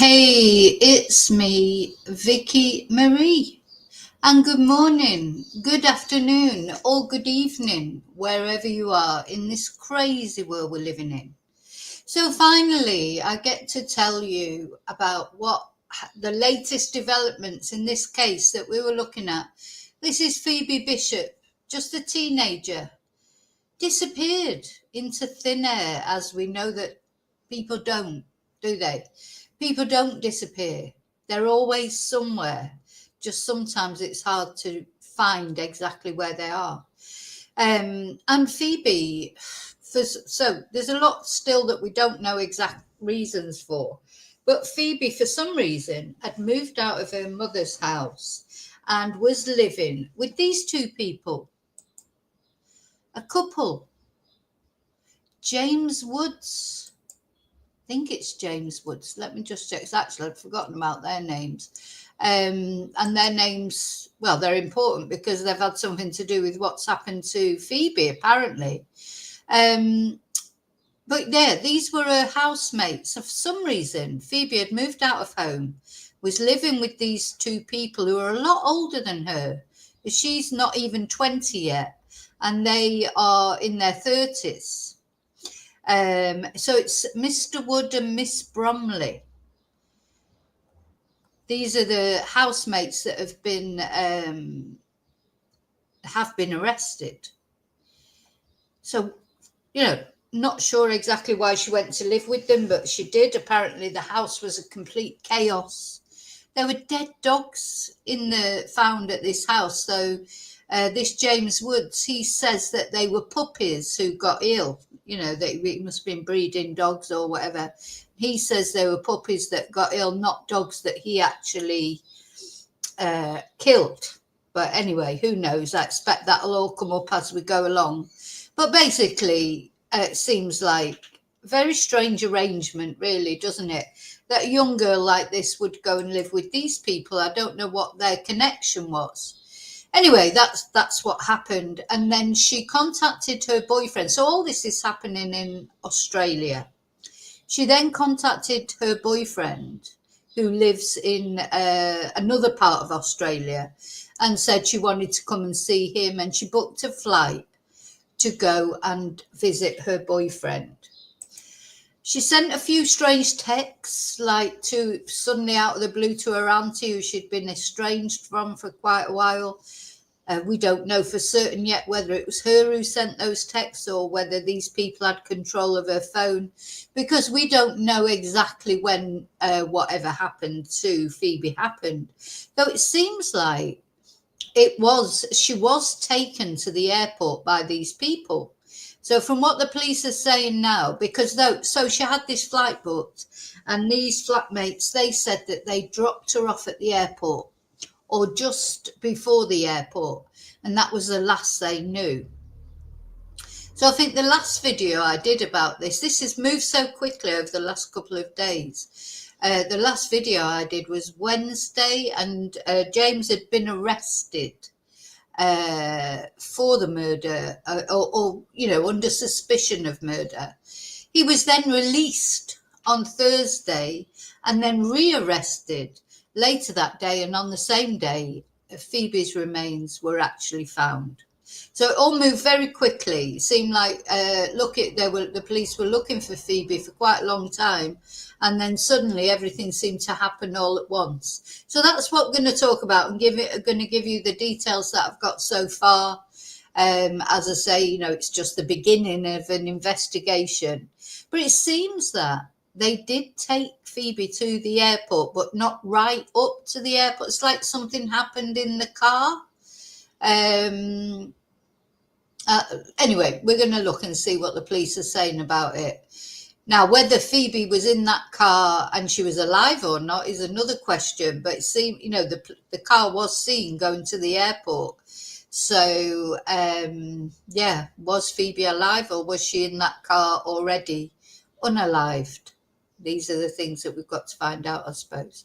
Hey, it's me, Vicki Marie. And good morning, good afternoon, or good evening, wherever you are in this crazy world we're living in. So finally, I get to tell you about what the latest developments in this case that we were looking at. This is Phoebe Bishop, just a teenager, disappeared into thin air, as we know that people don't, do they? People don't disappear. They're always somewhere. Just sometimes it's hard to find exactly where they are. And Phoebe, so there's a lot still that we don't know exact reasons for. But Phoebe, for some reason, had moved out of her mother's house and was living with these two people, a couple. James Woods. I think it's James Woods. Let me just check. It's actually, I'd forgotten about their names. And their names, well, they're important because they've had something to do with what's happened to Phoebe, apparently. But yeah, these were her housemates. So for some reason, Phoebe had moved out of home, was living with these two people who are a lot older than her. She's not even 20 yet, and they are in their 30s. So it's Mr. Wood and Miss Bromley. These are the housemates that have been arrested. So, not sure exactly why she went to live with them, but she did. Apparently, the house was a complete chaos. There were dead dogs found at this house. So this James Woods, he says that they were puppies who got ill. They must have been breeding dogs or whatever. He says they were puppies that got ill, not dogs that he actually killed. But anyway, who knows? I expect that'll all come up as we go along. But basically, it seems like a very strange arrangement, really, doesn't it? That a young girl like this would go and live with these people. I don't know what their connection was. Anyway, that's what happened. And then she contacted her boyfriend. So all this is happening in Australia. She then contacted her boyfriend, who lives in another part of Australia, and said she wanted to come and see him. And she booked a flight to go and visit her boyfriend. She sent a few strange texts, like suddenly out of the blue, to her auntie, who she'd been estranged from for quite a while. We don't know for certain yet whether it was her who sent those texts or whether these people had control of her phone, because we don't know exactly when whatever happened to Phoebe happened. Though it seems like she was taken to the airport by these people. So from what the police are saying now, so she had this flight booked, and these flatmates, they said that they dropped her off at the airport or just before the airport, and that was the last they knew. So I think the last video I did about this has moved so quickly over the last couple of days. The last video I did was Wednesday, and James had been arrested for the murder, or under suspicion of murder. He was then released on Thursday and then rearrested later that day, and on the same day Phoebe's remains were actually found. So it all moved very quickly. It seemed like the police were looking for Phoebe for quite a long time, and then suddenly everything seemed to happen all at once. So that's what we're going to talk about, and going to give you the details that I've got so far. As I say, it's just the beginning of an investigation. But it seems that they did take Phoebe to the airport, but not right up to the airport. It's like something happened in the car. Anyway, we're going to look and see what the police are saying about it. Now, whether Phoebe was in that car and she was alive or not is another question. But it seemed, the car was seen going to the airport. So, was Phoebe alive, or was she in that car already unalived? These are the things that we've got to find out, I suppose.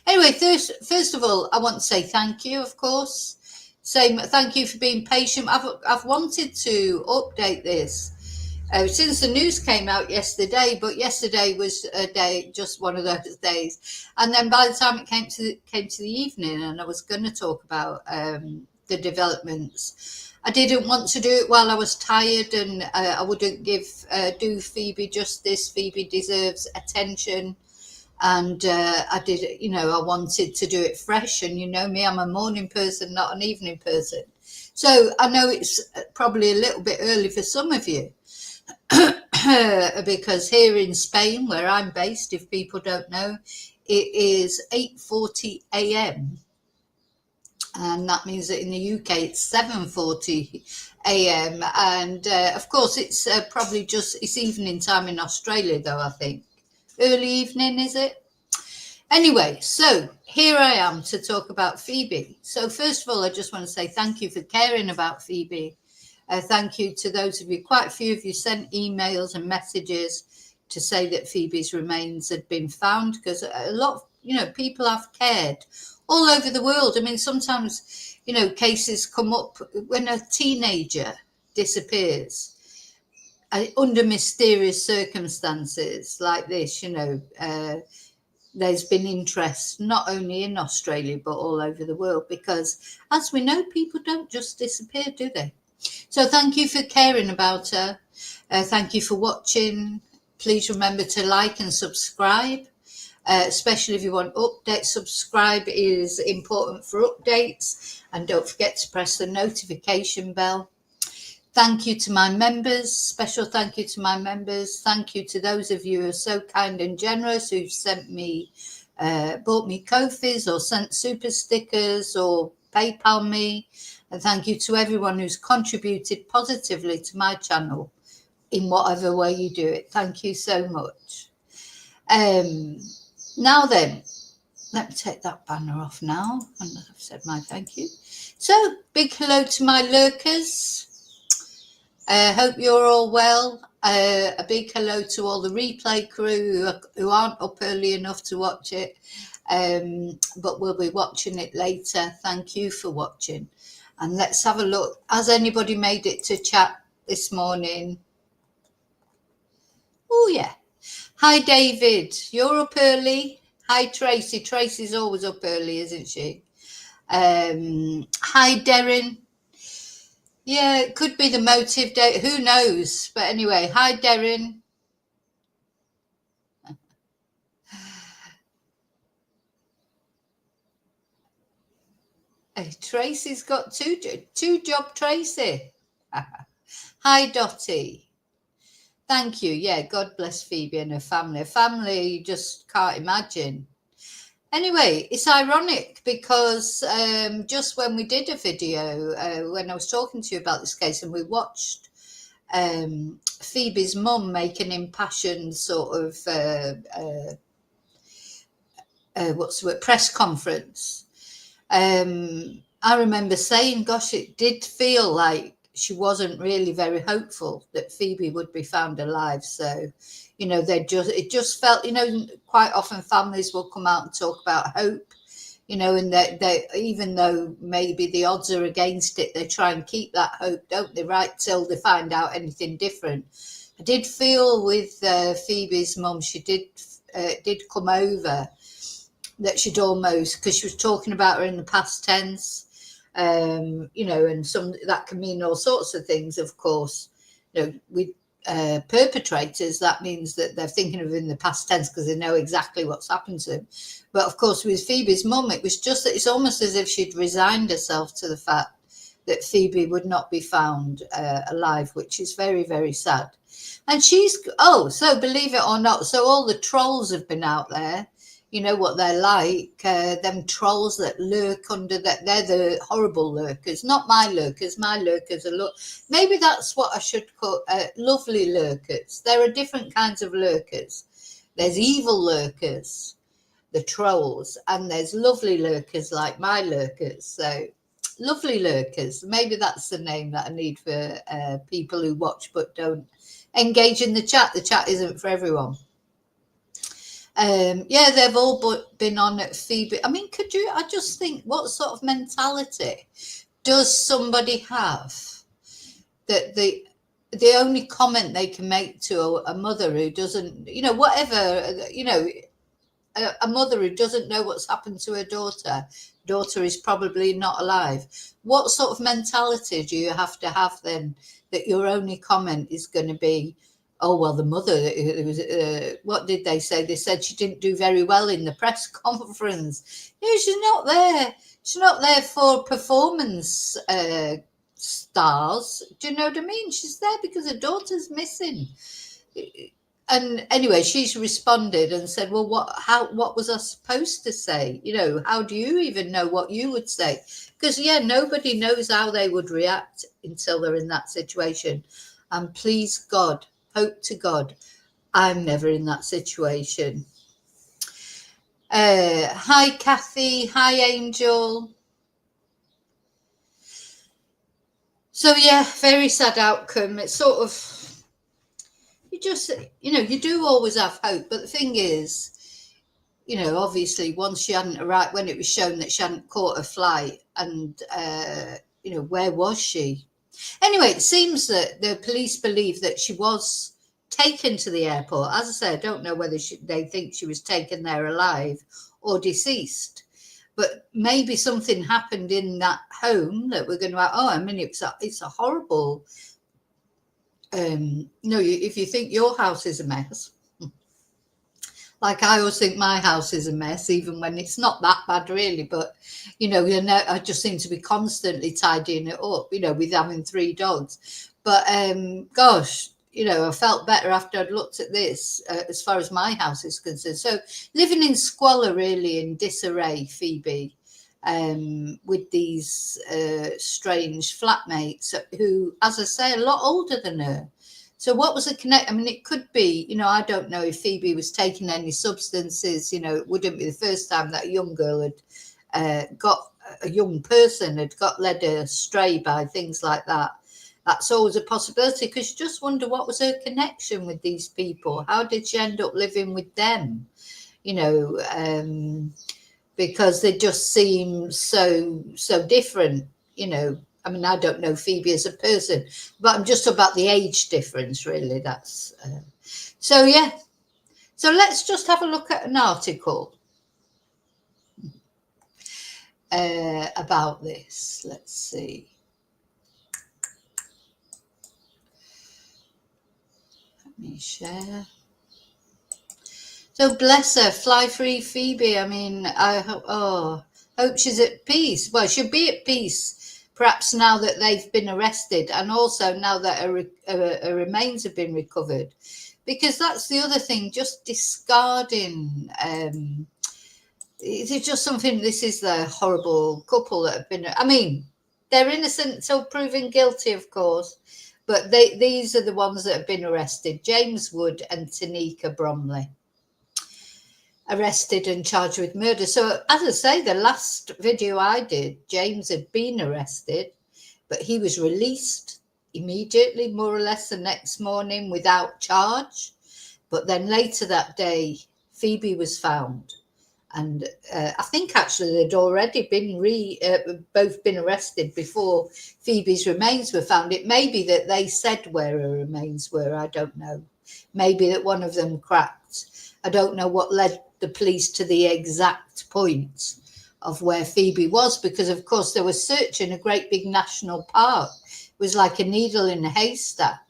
Anyway, first of all, I want to say thank you, of course. Thank you for being patient. I've wanted to update this since the news came out yesterday, but yesterday was a day, just one of those days. And then by the time it came to the evening, and I was going to talk about the developments, I didn't want to do it while I was tired, and I wouldn't do Phoebe justice. Phoebe deserves attention. And I did, I wanted to do it fresh. And you know me, I'm a morning person, not an evening person. So I know it's probably a little bit early for some of you. Because here in Spain, where I'm based, if people don't know, it is 8:40 a.m. and that means that in the UK it's 7:40 a.m. and of course it's probably it's evening time in Australia, though. I think early evening, is it? Anyway, so here I am to talk about Phoebe. So first of all, I just want to say thank you for caring about Phoebe. Thank you to those of you, quite a few of you sent emails and messages to say that Phoebe's remains had been found, because a lot of, people have cared all over the world. I mean, sometimes, cases come up when a teenager disappears under mysterious circumstances like this, there's been interest not only in Australia but all over the world, because as we know, people don't just disappear, do they? So thank you for caring about her. Thank you for watching. Please remember to like and subscribe, especially if you want updates. Subscribe is important for updates, and don't forget to press the notification bell. Thank you to my members. Special thank you to my members. Thank you to those of you who are so kind and generous, who've sent me, bought me Ko-fis or sent super stickers or PayPal me. And thank you to everyone who's contributed positively to my channel in whatever way you do it. Thank you so much. Now then, let me take that banner off now. And I've said my thank you. So, big hello to my lurkers. Hope you're all well. A big hello to all the replay crew who aren't up early enough to watch it, but will be watching it later. Thank you for watching. And let's have a look. Has anybody made it to chat this morning? Oh, yeah. Hi, David. You're up early. Hi, Tracy. Tracy's always up early, isn't she? Hi, Darren. Yeah, it could be the motive date. Who knows? But anyway, hi, Darren. Hey, Tracy's got two job, Tracy. Hi, Dottie. Thank you. Yeah, God bless Phoebe and her family. Her family, you just can't imagine. Anyway, it's ironic because just when we did a video, when I was talking to you about this case, and we watched Phoebe's mum make an impassioned sort of what's the word, press conference. I remember saying, gosh, it did feel like she wasn't really very hopeful that Phoebe would be found alive. So, it just felt, quite often families will come out and talk about hope, and they even though maybe the odds are against it, they try and keep that hope, don't they, right till they find out anything different. I did feel with Phoebe's mum, she did come over that she'd almost, because she was talking about her in the past tense, and some that can mean all sorts of things, of course. With perpetrators, that means that they're thinking of in the past tense because they know exactly what's happened to them. But of course, with Phoebe's mum, it was just that it's almost as if she'd resigned herself to the fact that Phoebe would not be found alive, which is very, very sad. And so believe it or not, so all the trolls have been out there. You know what they're like, them trolls that lurk under that. They're the horrible lurkers, not my lurkers. My lurkers are maybe that's what I should call lovely lurkers. There are different kinds of lurkers. There's evil lurkers, the trolls, and there's lovely lurkers like my lurkers. So lovely lurkers, maybe that's the name that I need for people who watch but don't engage in the chat. The chat isn't for everyone. They've all been on at Phoebe. I mean, I just think, what sort of mentality does somebody have that the only comment they can make to a mother who doesn't, whatever, a mother who doesn't know what's happened to her daughter is probably not alive. What sort of mentality do you have to have then, that your only comment is going to be, oh well, the mother, it was, what did they say? They said she didn't do very well in the press conference. She's not there for performance stars. Do you know what I mean? She's there because her daughter's missing. And anyway, she's responded and said, well, what was I supposed to say? How do you even know what you would say? Because, nobody knows how they would react until they're in that situation. And please God, hope to God, I'm never in that situation. Hi, Kathy. Hi, Angel. So, very sad outcome. It's sort of, you do always have hope. But the thing is, obviously once she hadn't arrived, when it was shown that she hadn't caught a flight, and, where was she? Anyway, it seems that the police believe that she was taken to the airport. As I say, I don't know whether they think she was taken there alive or deceased. But maybe something happened in that home that we're going to, it's a horrible, if you think your house is a mess, like I always think my house is a mess, even when it's not that bad really, but I just seem to be constantly tidying it up, with having 3 dogs. But gosh, I felt better after I'd looked at this, as far as my house is concerned. So living in squalor, really, in disarray, Phoebe, with these strange flatmates who, as I say, are a lot older than her. So what was the connect? I mean, it could be, I don't know if Phoebe was taking any substances. It wouldn't be the first time that a young girl had a young person had got led astray by things like that. That's always a possibility, because you just wonder, what was her connection with these people? How did she end up living with them? Because they just seem so different, I mean, I don't know Phoebe as a person, but I'm just about the age difference, really. That's so let's just have a look at an article about this. Let's see. Let me share. So bless her, fly free Phoebe. I mean, I hope she's at peace. Well, she'll be at peace, perhaps now that they've been arrested, and also now that her remains have been recovered. Because that's the other thing, just discarding. It's just something. This is the horrible couple that have been. I mean, they're innocent until proven guilty, of course. But these are the ones that have been arrested: James Wood and Tanika Bromley. Arrested and charged with murder. So, as I say, the last video I did, James had been arrested, but he was released immediately, more or less the next morning, without charge. But then later that day, Phoebe was found. And I think actually they'd already been both been arrested before Phoebe's remains were found. It may be that they said where her remains were. I don't know. Maybe that one of them cracked. I don't know what led the police to the exact point of where Phoebe was, because of course they were searching a great big national park. It was like a needle in a haystack.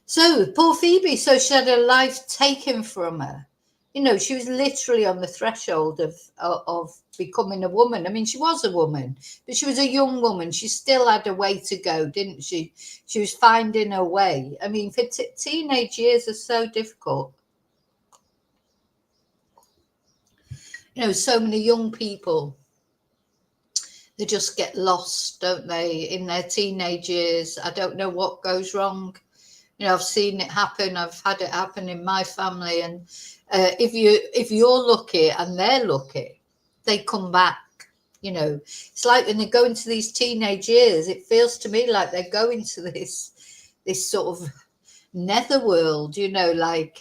So poor Phoebe, so she had her life taken from her. She was literally on the threshold of becoming a woman. I mean, she was a woman, but she was a young woman. She still had a way to go, didn't she? She was finding her way. I mean, for teenage years are so difficult. So many young people, they just get lost, don't they, in their teenage years. I don't know what goes wrong. I've seen it happen. I've had it happen in my family. And if you're lucky and they're lucky, they come back. It's like when they go into these teenage years, it feels to me like they go into this sort of netherworld, like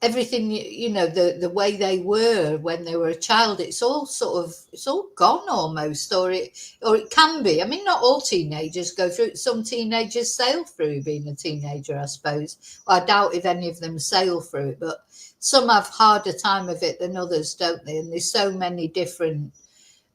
everything, the way they were when they were a child, it's all gone almost, or it can be. I mean, not all teenagers go through it. Some teenagers sail through being a teenager, I suppose. Well, I doubt if any of them sail through it, but some have harder time of it than others, don't they? And there's so many different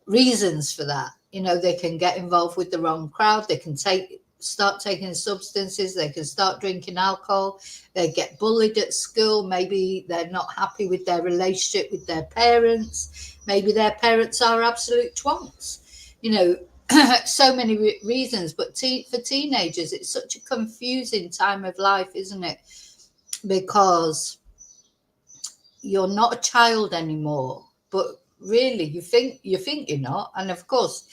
reasons for that. They can get involved with the wrong crowd, they can start taking substances, they can start drinking alcohol, they get bullied at school, maybe they're not happy with their relationship with their parents, maybe their parents are absolute twonks, so many reasons. But for teenagers, it's such a confusing time of life, isn't it? Because you're not a child anymore, but really you think you're not. And of course,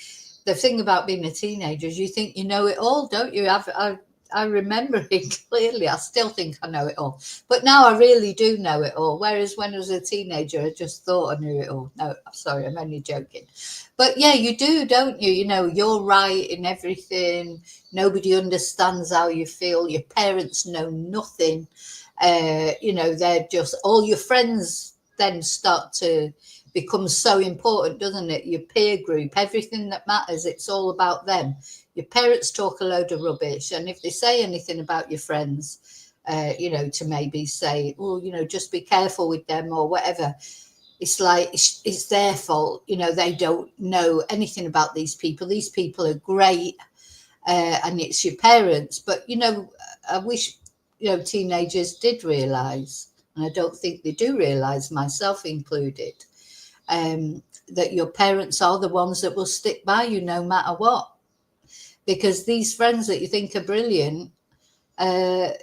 the thing about being a teenager is you think you know it all, don't you? I remember it clearly. I still think I know it all, but now I really do know it all. Whereas when I was a teenager, I just thought I knew it all. No, I'm sorry, I'm only joking. But yeah, you do, don't you? You're right in everything. Nobody understands how you feel. Your parents know nothing. They're just, all your friends then start to become so important, doesn't it? Your peer group, everything that matters, it's all about them. Your parents talk a load of rubbish, and if they say anything about your friends, to maybe say, well, just be careful with them or whatever, it's like it's their fault. They don't know anything about these people. These people are great, and it's your parents. But I wish teenagers did realise, and I don't think they do realise, myself included, that your parents are the ones that will stick by you no matter what. Because these friends that you think are brilliant, they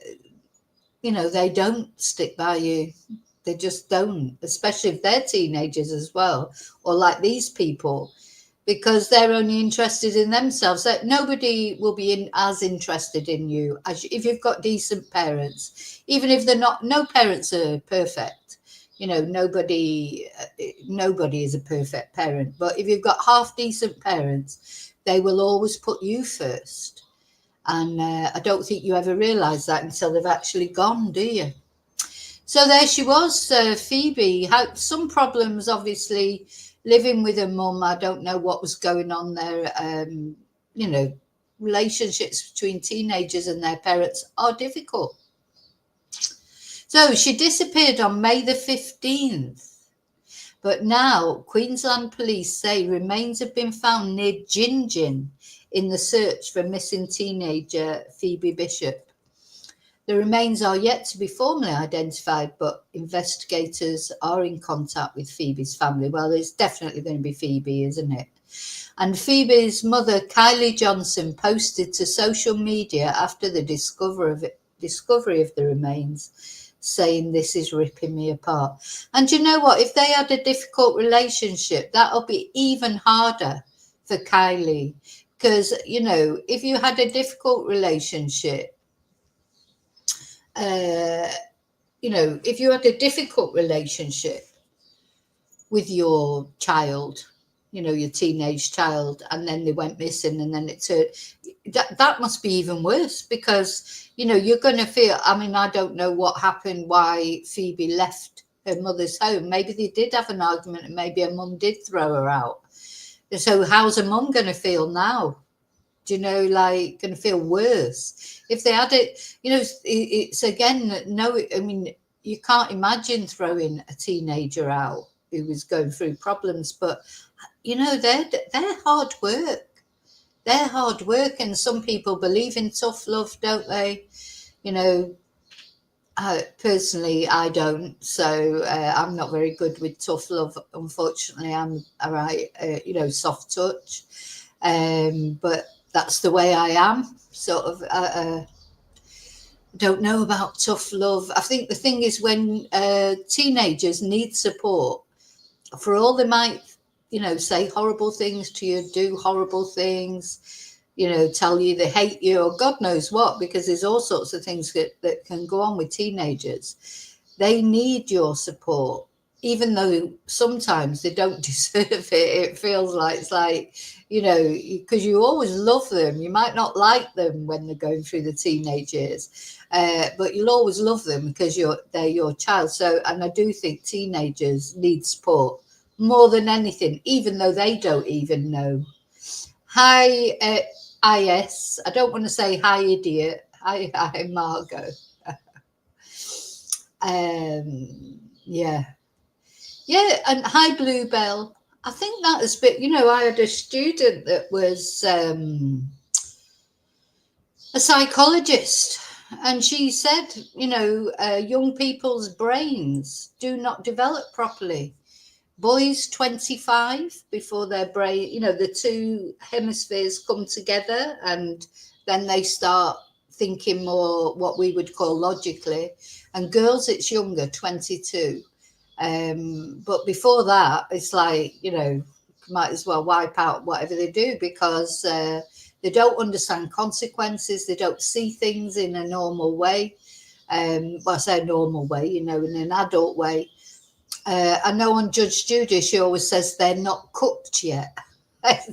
don't stick by you. They just don't, especially if they're teenagers as well, or like these people, because they're only interested in themselves. That nobody will be as interested in you as if you've got decent parents, even if they're not. No parents are perfect. Nobody is a perfect parent. But if you've got half decent parents, they will always put you first. And I don't think you ever realise that until they've actually gone, do you? So there she was, Phoebe. Had some problems, obviously, living with her mum. I don't know what was going on there. Relationships between teenagers and their parents are difficult. So she disappeared on May the 15th. But now Queensland police say remains have been found near Gingin in the search for missing teenager Pheobe Bishop. The remains are yet to be formally identified, but investigators are in contact with Phoebe's family. Well, it's definitely going to be Phoebe, isn't it? And Phoebe's mother, Kylie Johnson, posted to social media after the discovery of the remains, saying, "This is ripping me apart." And you know what? If they had a difficult relationship, that'll be even harder for Kylie. Because, if you had a difficult relationship, if you had a difficult relationship with your child, your teenage child, and then they went missing, and then it turned, that must be even worse, because you're going to feel, I mean, I don't know what happened, why Phoebe left her mother's home. Maybe they did have an argument, and maybe her mum did throw her out. So how's her mum going to feel now? Going to feel worse if they had it. It's again, no, I mean, you can't imagine throwing a teenager out who was going through problems, but they're hard work. They're hard work, and some people believe in tough love, don't they? Personally, I don't. So I'm not very good with tough love. Unfortunately, I'm all right. Soft touch, but that's the way I am. Sort of. Don't know about tough love. I think the thing is, when teenagers need support, for all they might, say horrible things to you, do horrible things, tell you they hate you, or God knows what, because there's all sorts of things that can go on with teenagers. They need your support. even though sometimes they don't deserve it, it feels like it's like, you know, because you always love them. You might not like them when they're going through the teenage years, but you'll always love them because they're your child. So, and I do think teenagers need support more than anything, even though they don't even know. Hi, IS. I don't want to say hi, idiot. Hi, Margot. Yeah. Yeah, and hi, Bluebell. I think that has been, you know, I had a student that was a psychologist, and she said, you know, young people's brains do not develop properly. Boys 25 before their brain, you know, the two hemispheres come together and then they start thinking more what we would call logically. And girls, it's younger, 22. But before that, it's like, you know, might as well wipe out whatever they do because they don't understand consequences. They don't see things in a normal way. Well, I say normal way, you know, in an adult way. I know on Judge Judy, she always says they're not cooked yet.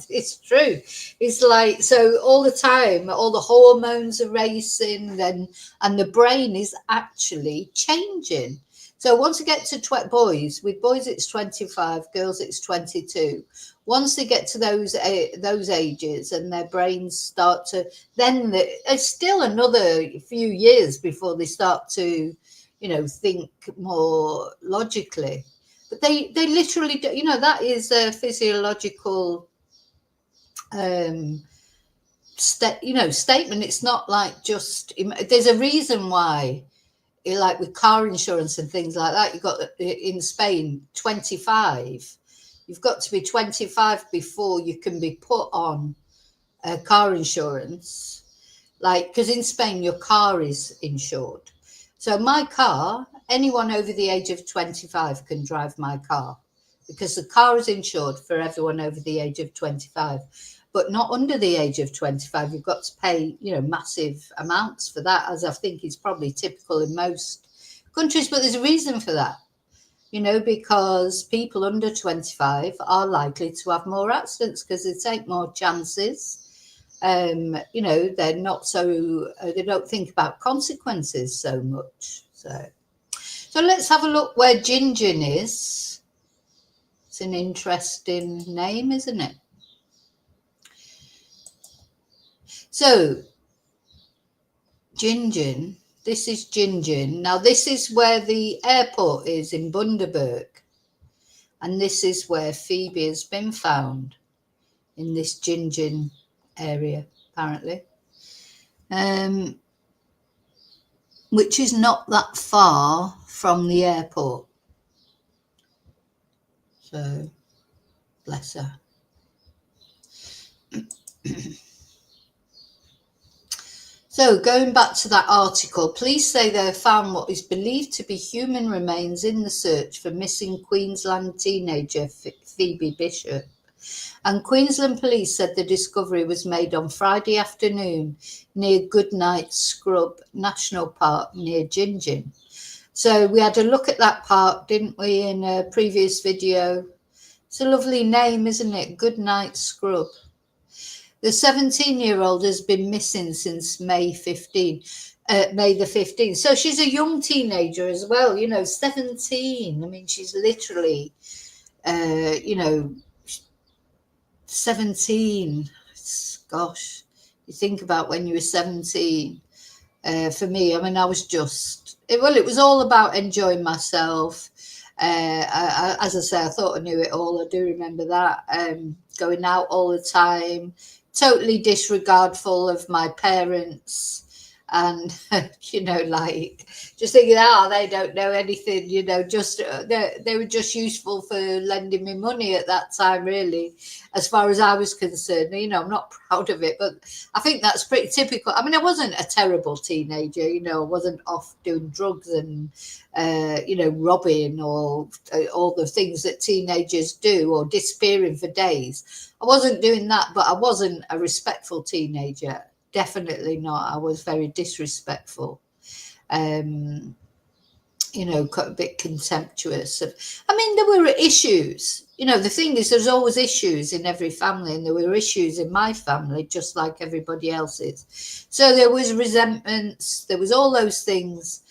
It's true. It's like, so all the time, all the hormones are racing, and the brain is actually changing. So once you get to boys, with boys it's 25, girls it's 22. Once they get to those ages and their brains start to, then it's still another few years before they start to, you know, think more logically. But they literally do, you know, that is a physiological you know, statement. It's not like just, there's a reason why, like with car insurance and things like that, you've got in Spain 25, you've got to be 25 before you can be put on car insurance, like, because in Spain your car is insured. So my car, anyone over the age of 25 can drive my car because the car is insured for everyone over the age of 25, but not under the age of 25. You've got to pay, you know, massive amounts for that, as I think is probably typical in most countries. But there's a reason for that, you know, because people under 25 are likely to have more accidents because they take more chances. You know, they're not so, they don't think about consequences so much. So let's have a look where Gingin is. It's an interesting name, isn't it? So Gingin, this is Gingin. Now this is where the airport is in Bundaberg. And this is where Phoebe has been found, in this Gingin area, apparently. Which is not that far from the airport. So, bless her. So, going back to that article, police say they have found what is believed to be human remains in the search for missing Queensland teenager Pheobe Bishop. And Queensland police said the discovery was made on Friday afternoon near Goodnight Scrub National Park near Gingin. So we had a look at that park, didn't we, in a previous video? It's a lovely name, isn't it? Goodnight Scrub. The 17-year-old has been missing since May the 15th. So she's a young teenager as well, you know, 17. I mean, she's literally, you know, 17. Gosh, you think about when you were 17. For me, I mean, I was just, it was all about enjoying myself. As I say, I thought I knew it all. I do remember that. Going out all the time, totally disregardful of my parents. And, you know, like just thinking, they don't know anything, you know, just they were just useful for lending me money at that time, really, as far as I was concerned. You know, I'm not proud of it, but I think that's pretty typical. I mean, I wasn't a terrible teenager, you know, I wasn't off doing drugs and, you know, robbing or all the things that teenagers do or disappearing for days. I wasn't doing that, but I wasn't a respectful teenager. Definitely not. I was very disrespectful. You a bit contemptuous. I mean, there were issues. The thing is, there's always issues in every family, and there were issues in my family, just like everybody else's. So there was resentments, there was all those things,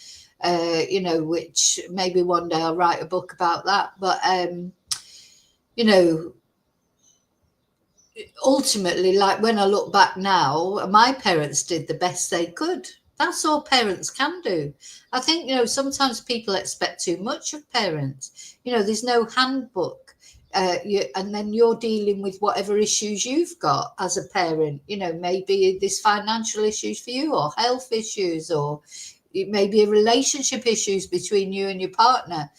which maybe one day I'll write a book about that. But, ultimately, like when I look back now, my parents did the best they could. That's all parents can do. I think, sometimes people expect too much of parents. There's no handbook. And then you're dealing with whatever issues you've got as a parent. Maybe there's financial issues for you, or health issues, or it may be relationship issues between you and your partner.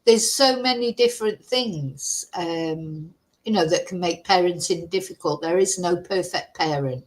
There's so many different things, that can make parenting difficult. There is no perfect parent.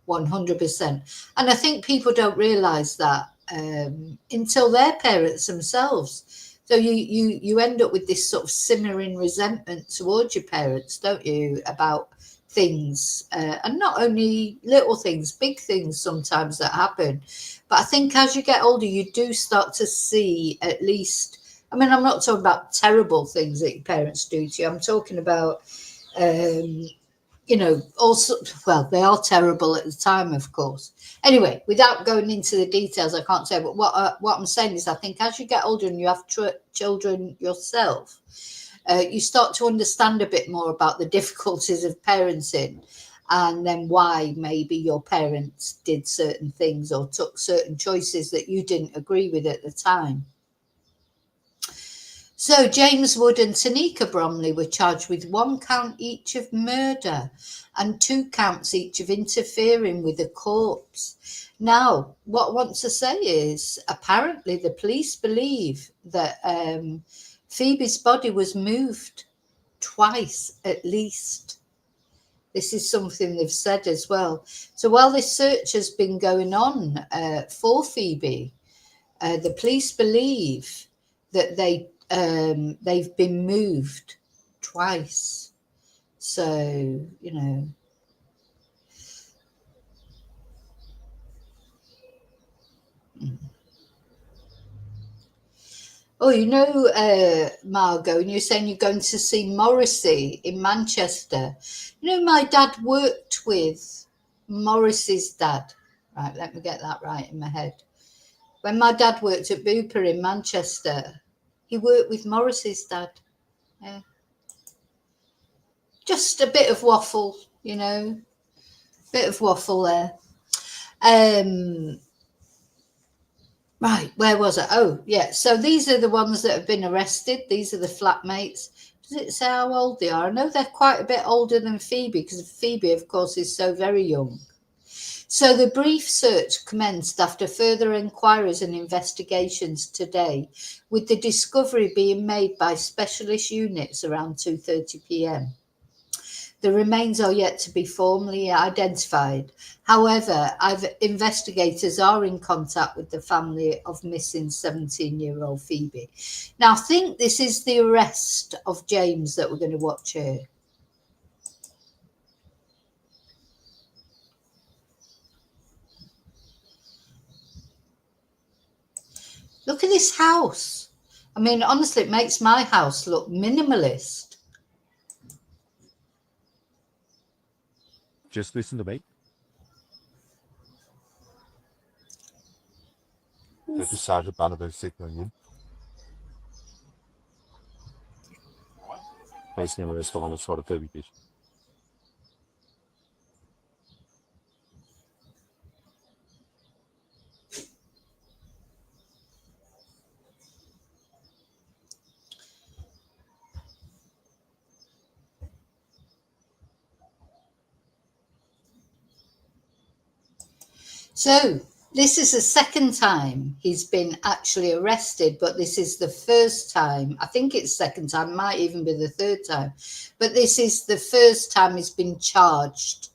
100%. And I think people don't realize that until they're parents themselves. So you end up with this sort of simmering resentment towards your parents, don't you, about things, and not only little things, big things sometimes that happen. But I think as you get older, you do start to see, at least, I mean, I'm not talking about terrible things that your parents do to you. I'm talking about also, well, they are terrible at the time, of course. Anyway, without going into the details, I can't say. But what I'm saying is, I think as you get older and you have children yourself, you start to understand a bit more about the difficulties of parenting, and then why maybe your parents did certain things or took certain choices that you didn't agree with at the time. So James Wood and Tanika Bromley were charged with 1 count each of murder and 2 counts each of interfering with a corpse. Now, what I want to say is, apparently the police believe that Phoebe's body was moved twice at least. This is something they've said as well. So while this search has been going on for Phoebe, the police believe that they've been moved twice. So, Oh, Margot, and you're saying you're going to see Morrissey in Manchester. My dad worked with Morrissey's dad. Right, let me get that right in my head. When my dad worked at Bupa in Manchester, he worked with Morrissey's dad. Yeah. Just a bit of waffle, bit of waffle there. Right, where was it? Oh, yeah. So these are the ones that have been arrested. These are the flatmates. Does it say how old they are? I know they're quite a bit older than Phoebe, because Phoebe, of course, is so very young. So the brief search commenced after further inquiries and investigations today, with the discovery being made by specialist units around 2:30 p.m. The remains are yet to be formally identified. However, investigators are in contact with the family of missing 17-year-old Phoebe. Now, I think this is the arrest of James that we're going to watch here. Look at this house. I mean, honestly, it makes my house look minimalist. Just listen to me. Du sagde bare, når du sætter noget hjem. Basically, I'm restaurant sort of Pheobe Bishop. So this is the second time he's been actually arrested, but this is the first time. I think it's second time, might even be the third time. But this is the first time he's been charged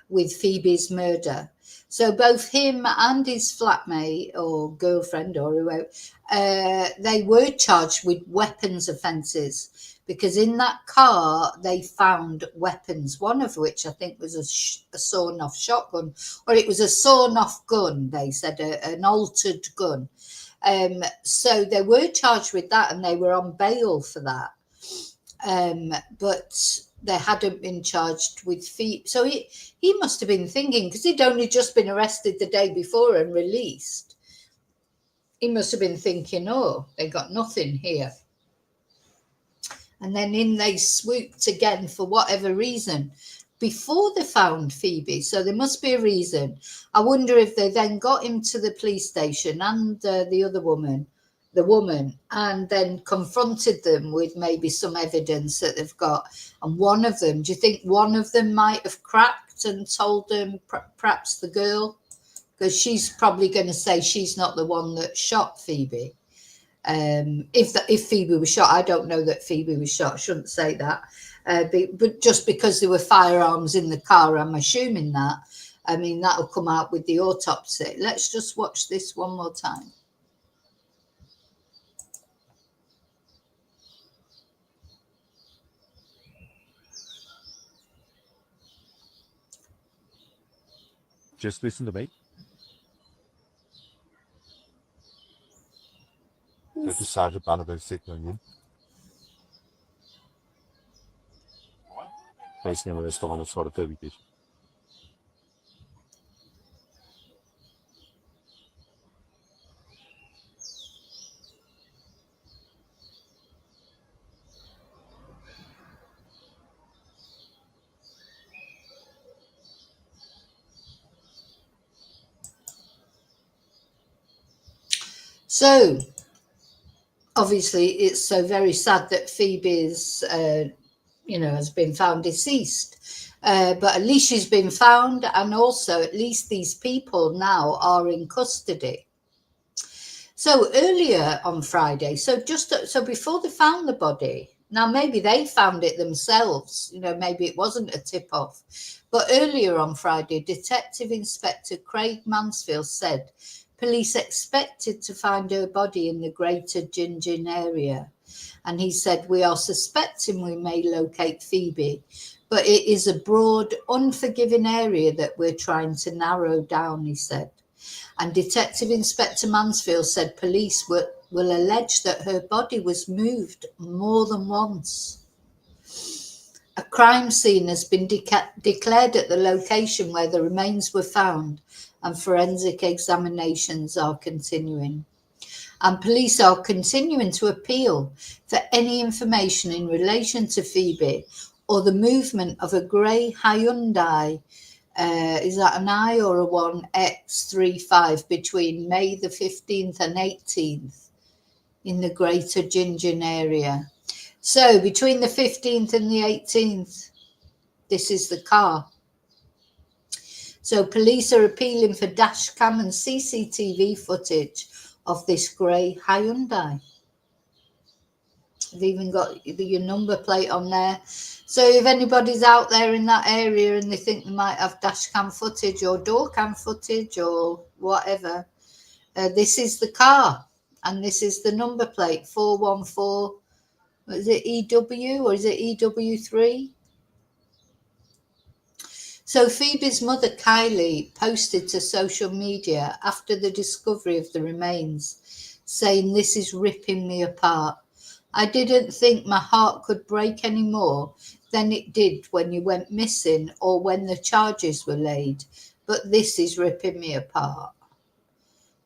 with Phoebe's murder. So both him and his flatmate or girlfriend or whoever, they were charged with weapons offences, because in that car they found weapons, one of which I think was a sawn-off shotgun, or it was a sawn-off gun, they said, an altered gun. So they were charged with that and they were on bail for that. But they hadn't been charged with Phoebe. So he must have been thinking, because he'd only just been arrested the day before and released. He must have been thinking, oh, they got nothing here. And then in they swooped again for whatever reason before they found Phoebe. So there must be a reason. I wonder if they then got him to the police station and the other woman, and then confronted them with maybe some evidence that they've got. And one of them, do you think one of them might have cracked and told them, perhaps the girl? Because she's probably going to say she's not the one that shot Phoebe. If Phoebe was shot, I don't know that Phoebe was shot. I shouldn't say that. But just because there were firearms in the car, I'm assuming that. I mean, that'll come out with the autopsy. Let's just watch this one more time. Just listen to me. Jeg decided bare at være sikker igen. Facing a restaurant og sort of Pheobe Bishop. So obviously it's so very sad that Phoebe's has been found deceased, but at least she's been found, and also at least these people now are in custody. So earlier on Friday, so before they found the body, now maybe they found it themselves, maybe it wasn't a tip-off, but earlier on Friday, Detective Inspector Craig Mansfield said police expected to find her body in the Greater Gingin area. And he said, we are suspecting we may locate Phoebe, but it is a broad, unforgiving area that we're trying to narrow down, he said. And Detective Inspector Mansfield said police will allege that her body was moved more than once. A crime scene has been declared at the location where the remains were found, and forensic examinations are continuing. And police are continuing to appeal for any information in relation to Phoebe or the movement of a grey Hyundai, is that an I or a 1X35, between May the 15th and 18th in the Greater Gingin area. So between the 15th and the 18th, this is the car. So police are appealing for dash cam and CCTV footage of this grey Hyundai. They've even got your number plate on there. So if anybody's out there in that area and they think they might have dash cam footage or door cam footage or whatever, this is the car and this is the number plate, 414. Is it EW or is it EW3? So Phoebe's mother, Kylie, posted to social media after the discovery of the remains, saying, "This is ripping me apart. I didn't think my heart could break any more than it did when you went missing or when the charges were laid, but this is ripping me apart."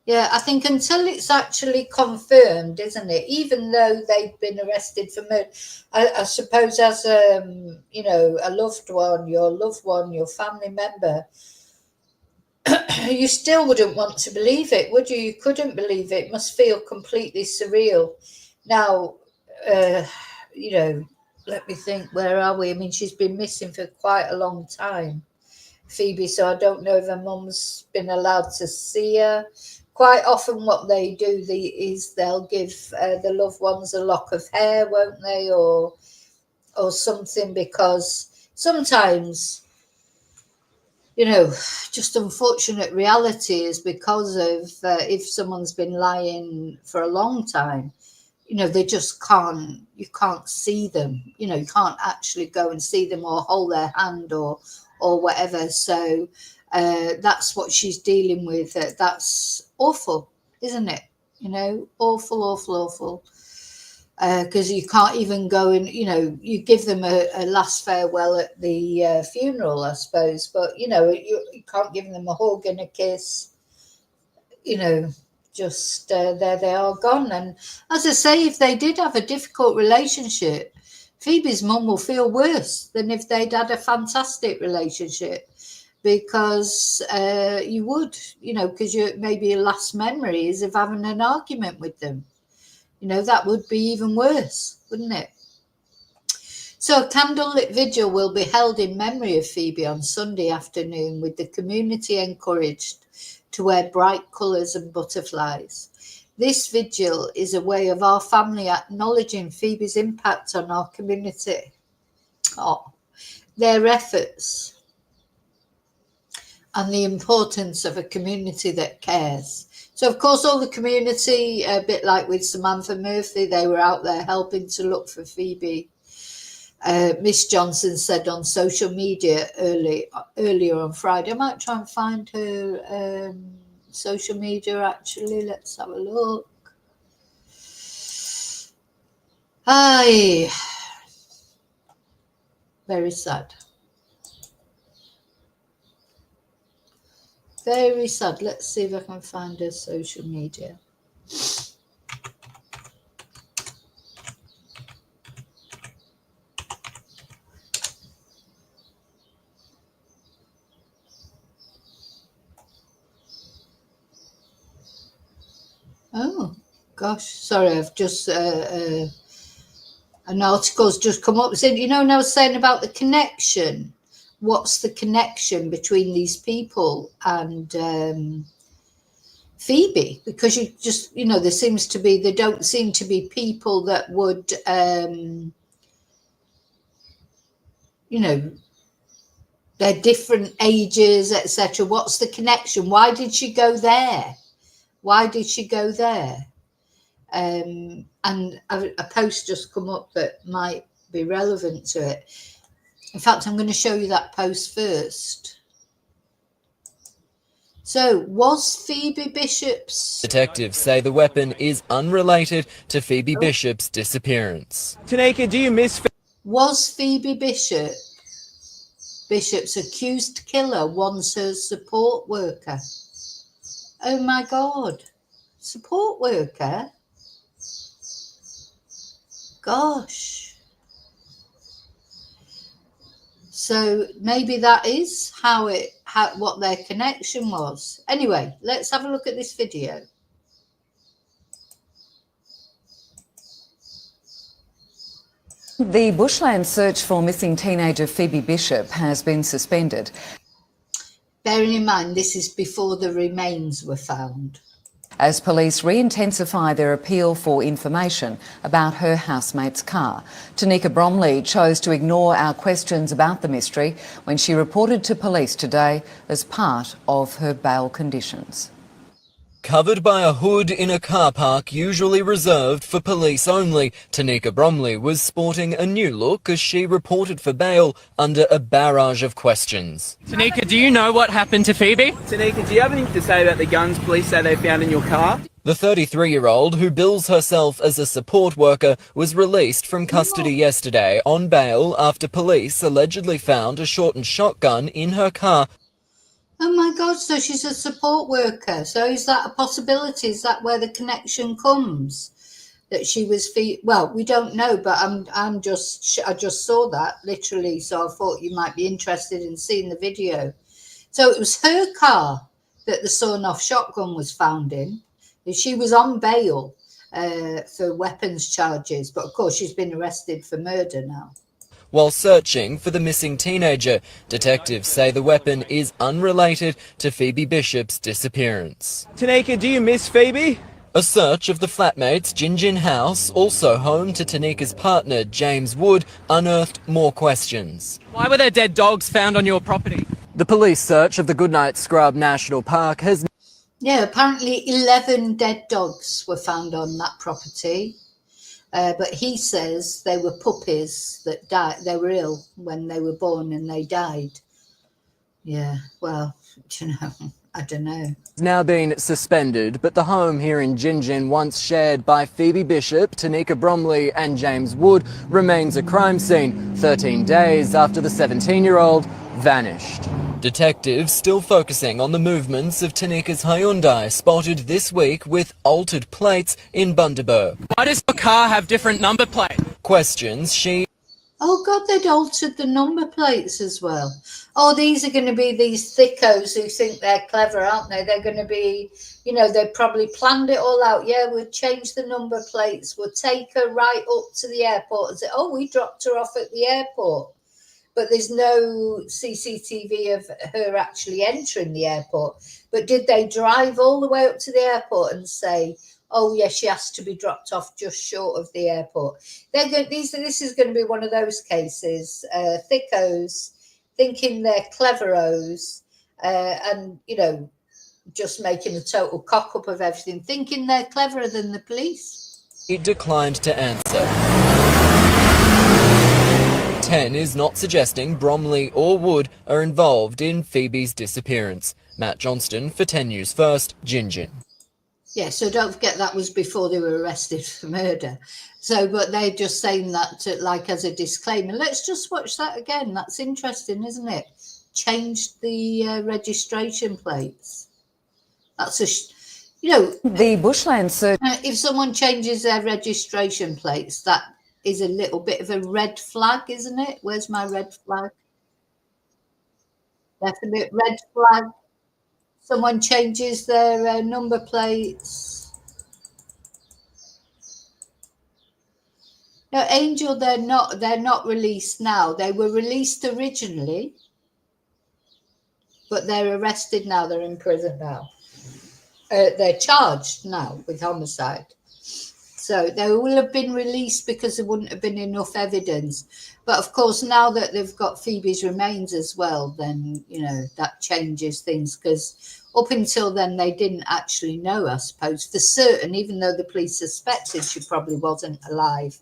Yeah, I think until it's actually confirmed, isn't it? Even though they've been arrested for murder, I suppose as a loved one, your family member, you still wouldn't want to believe it, would you? You couldn't believe it. It must feel completely surreal. Now, let me think. Where are we? I mean, she's been missing for quite a long time, Phoebe. So I don't know if her mum's been allowed to see her. Quite often what they do is they'll give the loved ones a lock of hair, won't they, or something, because sometimes, just unfortunate reality is because of if someone's been lying for a long time, they just you can't see them, you can't actually go and see them or hold their hand or whatever. So that's what she's dealing with. That's awful, isn't it? You know, awful, awful, awful. Because you can't even go and, you know, you give them a last farewell at the funeral, I suppose. But, you know, you can't give them a hug and a kiss. You know, just there they are gone. And as I say, if they did have a difficult relationship, Phoebe's mum will feel worse than if they'd had a fantastic relationship, because you would, you know, because maybe your last memory is of having an argument with them. You know, that would be even worse, wouldn't it? So a candlelit vigil will be held in memory of Phoebe on Sunday afternoon, with the community encouraged to wear bright colours and butterflies. This vigil is a way of our family acknowledging Phoebe's impact on our community, their efforts, and the importance of a community that cares. So, of course, all the community, a bit like with Samantha Murphy, they were out there helping to look for Phoebe. Miss Johnson said on social media earlier on Friday. I might try and find her social media, actually. Let's have a look. Aye. Very sad. Very sad. Let's see if I can find her social media. Oh, gosh. Sorry, I've just... an article's just come up saying, you know, and I was saying about the connection. What's the connection between these people and Phoebe? Because you just, you know, there don't seem to be people that would, you know, they're different ages, etc. What's the connection? Why did she go there? Why did she go there? And a post just come up that might be relevant to it. In fact, I'm going to show you that post first. So, was Phoebe Bishop's... Detectives say the weapon is unrelated to Phoebe Bishop's disappearance. Tanika, do you miss... Was Phoebe Bishop's accused killer once her support worker? Oh my God. Support worker? Gosh. So maybe that is what their connection was. Anyway, let's have a look at this video. The bushland search for missing teenager Phoebe Bishop has been suspended. Bearing in mind, this is before the remains were found. As police re-intensify their appeal for information about her housemate's car. Tanika Bromley chose to ignore our questions about the mystery when she reported to police today as part of her bail conditions. Covered by a hood in a car park usually reserved for police only, Tanika Bromley was sporting a new look as she reported for bail under a barrage of questions. Tanika, do you know what happened to Phoebe? Tanika, do you have anything to say about the guns police say they found in your car? The 33-year-old, who bills herself as a support worker, was released from custody yesterday on bail after police allegedly found a shortened shotgun in her car. Oh my God, so she's a support worker. So is that a possibility? Is that where the connection comes? That she was, well, we don't know, but I just saw that literally. So I thought you might be interested in seeing the video. So it was her car that the sawn-off shotgun was found in. She was on bail for weapons charges, but of course she's been arrested for murder now. While searching for the missing teenager, detectives say the weapon is unrelated to Phoebe Bishop's disappearance. Tanika, do you miss Phoebe? A search of the flatmates' Gin house, also home to Tanika's partner James Wood, unearthed more questions. Why were there dead dogs found on your property? The police search of the Goodnight Scrub National Park has... Yeah, apparently 11 dead dogs were found on that property. But he says they were puppies that died. They were ill when they were born and they died. Yeah, well, you know, I don't know. Now been suspended, but the home here in Gin once shared by Phoebe Bishop, Tanika Bromley and James Wood remains a crime scene 13 days after the 17-year-old vanished. Detectives still focusing on the movements of Tanika's Hyundai, spotted this week with altered plates in Bundaberg. Why does your car have different number plate? Questions she Oh God, they'd altered the number plates as well. Oh, these are going to be these thickos who think they're clever, aren't they? They're going to be, you know, they probably planned it all out. Yeah, we'll change the number plates. We'll take her right up to the airport and say, oh, we dropped her off at the airport. But there's no CCTV of her actually entering the airport. But did they drive all the way up to the airport and say, oh, yes, she has to be dropped off just short of the airport? This is going to be one of those cases, thickos thinking they're cleveros and, you know, just making a total cock-up of everything, thinking they're cleverer than the police. He declined to answer. 10 is not suggesting Bromley or Wood are involved in Phoebe's disappearance. Matt Johnston for 10 News First, Gin. Yeah, so don't forget that was before they were arrested for murder. So, but they're just saying that like as a disclaimer. Let's just watch that again. That's interesting, isn't it? Changed the registration plates. That's you know. The bushland search. If someone changes their registration plates, that is a little bit of a red flag, isn't it? Where's my red flag? Definite red flag. Someone changes their number plates. No, Angel, they're not released now. They were released originally, but they're arrested now. They're in prison now. They're charged now with homicide. So they will have been released because there wouldn't have been enough evidence. But of course, now that they've got Phoebe's remains as well, then, you know, that changes things, because up until then, they didn't actually know, I suppose, for certain, even though the police suspected she probably wasn't alive.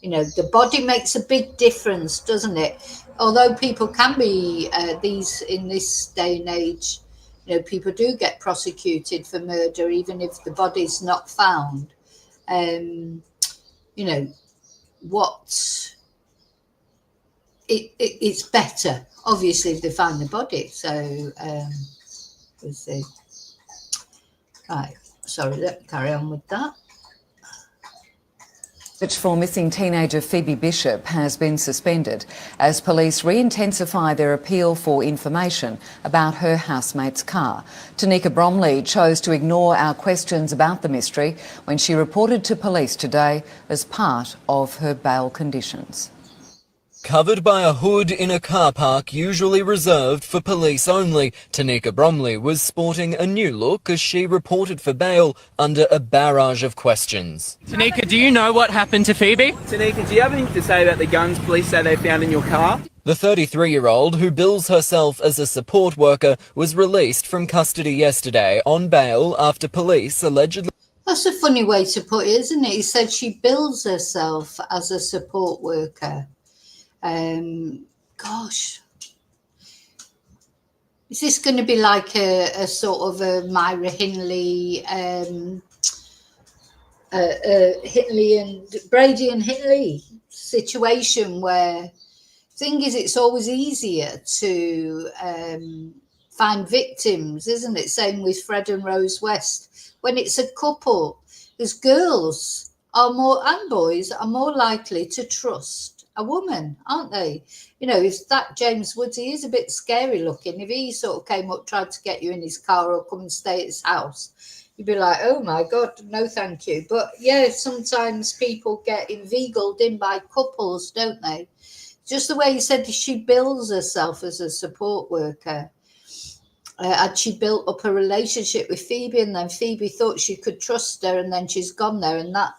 You know, the body makes a big difference, doesn't it? Although people can be, in this day and age, you know, people do get prosecuted for murder, even if the body's not found. You know, it's better, obviously, if they find the body. So, we'll see. Right, sorry, let's carry on with that. Search for missing teenager Phoebe Bishop has been suspended as police re-intensify their appeal for information about her housemate's car. Tanika Bromley chose to ignore our questions about the mystery when she reported to police today as part of her bail conditions. Covered by a hood in a car park usually reserved for police only, Tanika Bromley was sporting a new look as she reported for bail under a barrage of questions. Tanika, do you know what happened to Phoebe? Tanika, do you have anything to say about the guns police say they found in your car? The 33-year-old, who bills herself as a support worker, was released from custody yesterday on bail after police allegedly... That's a funny way to put it, isn't it? He said she bills herself as a support worker. Gosh, is this going to be like a sort of a Myra Hindley, Hindley and Brady and Hindley situation, where thing is it's always easier to find victims, isn't it? Same with Fred and Rose West. When it's a couple, there's girls are more and boys are more likely to trust a woman, aren't they? You know, if that James Woods, he is a bit scary looking. If he sort of came up, tried to get you in his car or come and stay at his house, you'd be like, oh my God, no thank you. But yeah, sometimes people get inveigled in by couples, don't they? Just the way you said she bills herself as a support worker. Had she built up a relationship with Phoebe, and then Phoebe thought she could trust her, and then she's gone there, and that,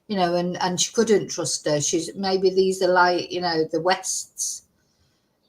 you know, and she couldn't trust her. She's maybe these are like, you know, the Wests,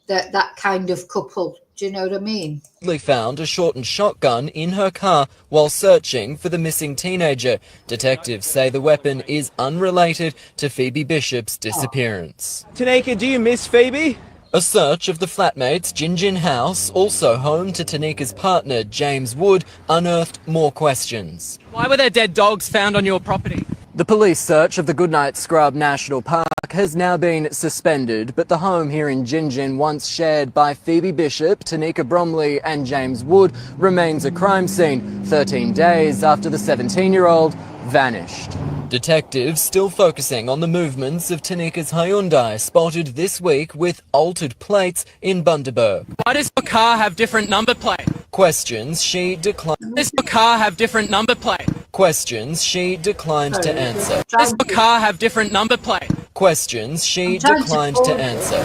that kind of couple. Do you know what I mean? They found a shortened shotgun in her car while searching for the missing teenager. Detectives say the weapon is unrelated to Phoebe Bishop's disappearance. Tanika, do you miss Phoebe? A search of the flatmates' Gin house, also home to Tanika's partner James Wood, unearthed more questions. Why were there dead dogs found on your property? The police search of the Goodnight Scrub National Park has now been suspended, but the home here in Gin, once shared by Pheobe Bishop, Tanika Bromley and James Wood, remains a crime scene 13 days after the 17-year-old vanished. Detectives still focusing on the movements of Tanika's Hyundai, spotted this week with altered plates in Bundaberg. Why does your car have different number plate? Questions she declined. Does your car have different number plate? Questions she declined to answer. Does your car have different number plate? Questions she declined to answer.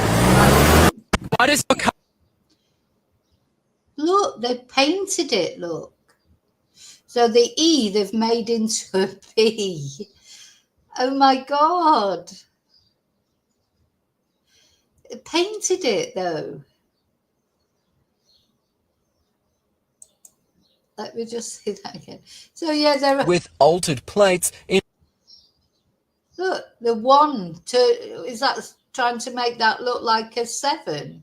Why does your car... Look, they painted it, look. So the E they've made into a P. Oh my God. They painted it though. Let me just see that again. So yeah, they're With altered plates in... Look, the 1 to is that trying to make that look like a 7?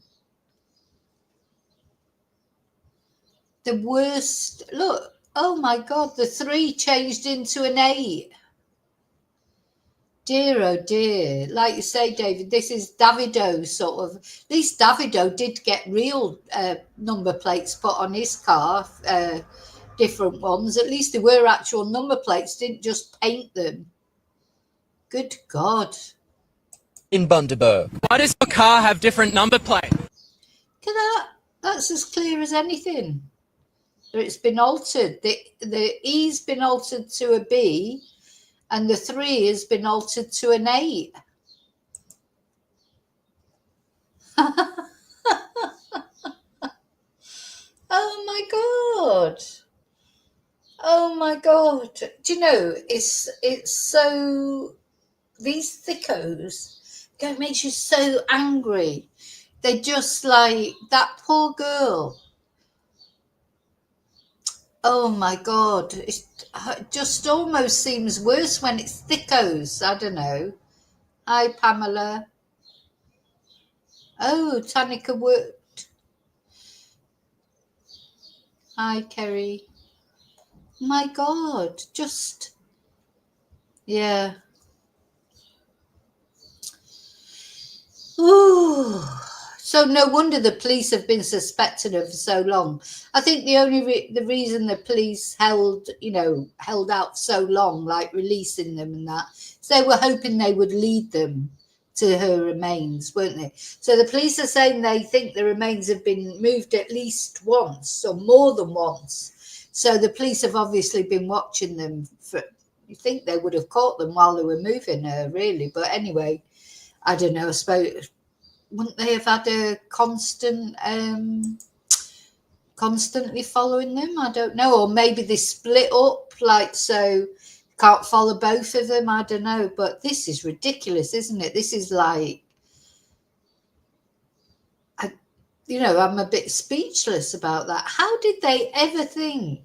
The worst. Look. Oh my God, the 3 changed into an 8. Dear, oh dear. Like you say, David, this is Davido sort of. At least Davido did get real number plates put on his car, different ones. At least they were actual number plates, didn't just paint them. Good God. in Bundaberg. Why does your car have different number plate? That's as clear as anything. It's been altered. The E's been altered to a B, and the 3 has been altered to an 8. Oh my God. Oh my God. Do you know, it's so, these thickos, it makes you so angry. They just like, that poor girl. Oh my God. It just almost seems worse when it's thickos. I don't know. Hi, Pamela. Oh, Tanika worked. Hi, Kerry. My God, just, yeah. Ooh. So no wonder the police have been suspecting her for so long. I think the only the reason the police held out so long, like releasing them and that, is they were hoping they would lead them to her remains, weren't they? So the police are saying they think the remains have been moved at least once or more than once. So the police have obviously been watching them for, you think they would have caught them while they were moving her, really. But anyway, I don't know, I suppose, wouldn't they have had a constantly following them? I don't know. Or maybe they split up, like, so can't follow both of them. I don't know. But this is ridiculous, isn't it? This is like, I'm a bit speechless about that. How did they ever think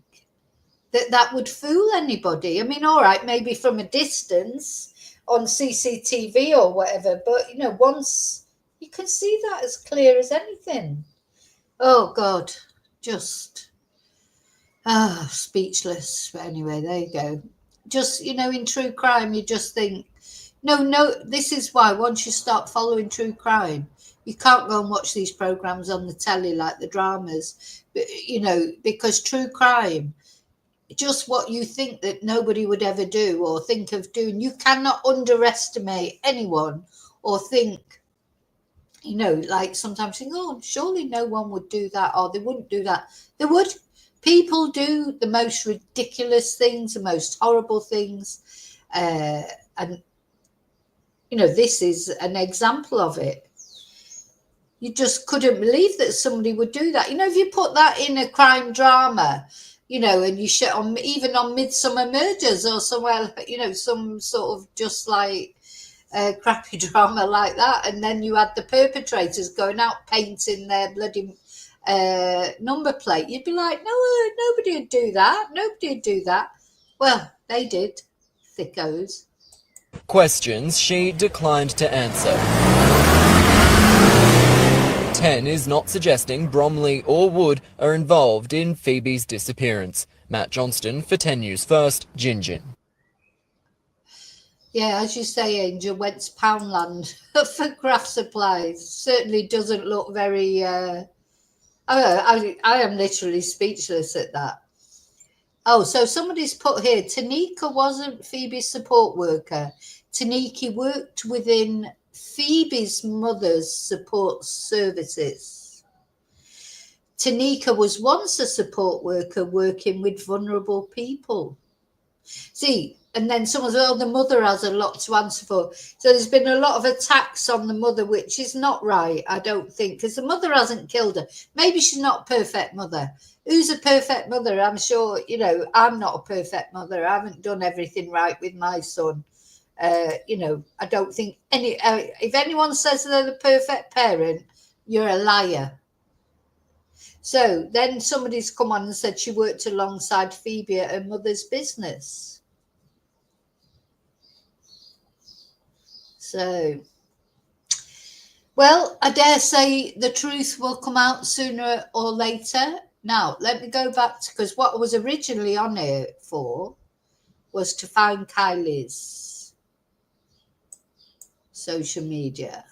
that that would fool anybody? I mean, all right, maybe from a distance on CCTV or whatever, but, once you can see that as clear as anything. Oh, God, just speechless. But anyway, there you go. Just, in true crime, you just think, no, this is why once you start following true crime, you can't go and watch these programs on the telly like the dramas, because true crime, just what you think that nobody would ever do or think of doing, you cannot underestimate anyone or think, like sometimes think, oh, surely no one would do that or they wouldn't do that. They would. People do the most ridiculous things, the most horrible things. And, this is an example of it. You just couldn't believe that somebody would do that. If you put that in a crime drama, and you shit on, even on Midsummer Murders or somewhere, some sort of just like crappy drama like that. And then you had the perpetrators going out painting their bloody number plate. You'd be like, no, nobody would do that. Nobody would do that. Well, they did, thickos. Questions she declined to answer. 10 is not suggesting Bromley or Wood are involved in Phoebe's disappearance. Matt Johnston for 10 News First, Gingin. Yeah, as you say, Angel, went to Poundland for craft supplies. Certainly doesn't look very... I am literally speechless at that. Oh, so somebody's put here, Tanika wasn't Phoebe's support worker. Tanika worked within Phoebe's mother's support services. Tanika was once a support worker working with vulnerable people. See, and then someone said, oh, the mother has a lot to answer for. So there's been a lot of attacks on the mother, which is not right, I don't think, because the mother hasn't killed her. Maybe she's not a perfect mother. Who's a perfect mother? I'm sure, you know, I'm not a perfect mother. I haven't done everything right with my son. You know, I don't think if anyone says they're the perfect parent, you're a liar. So then somebody's come on and said she worked alongside Phoebe at her mother's business. So, well, I dare say the truth will come out sooner or later. Now, let me go back to, because what I was originally on here for was to find Kylie's social media.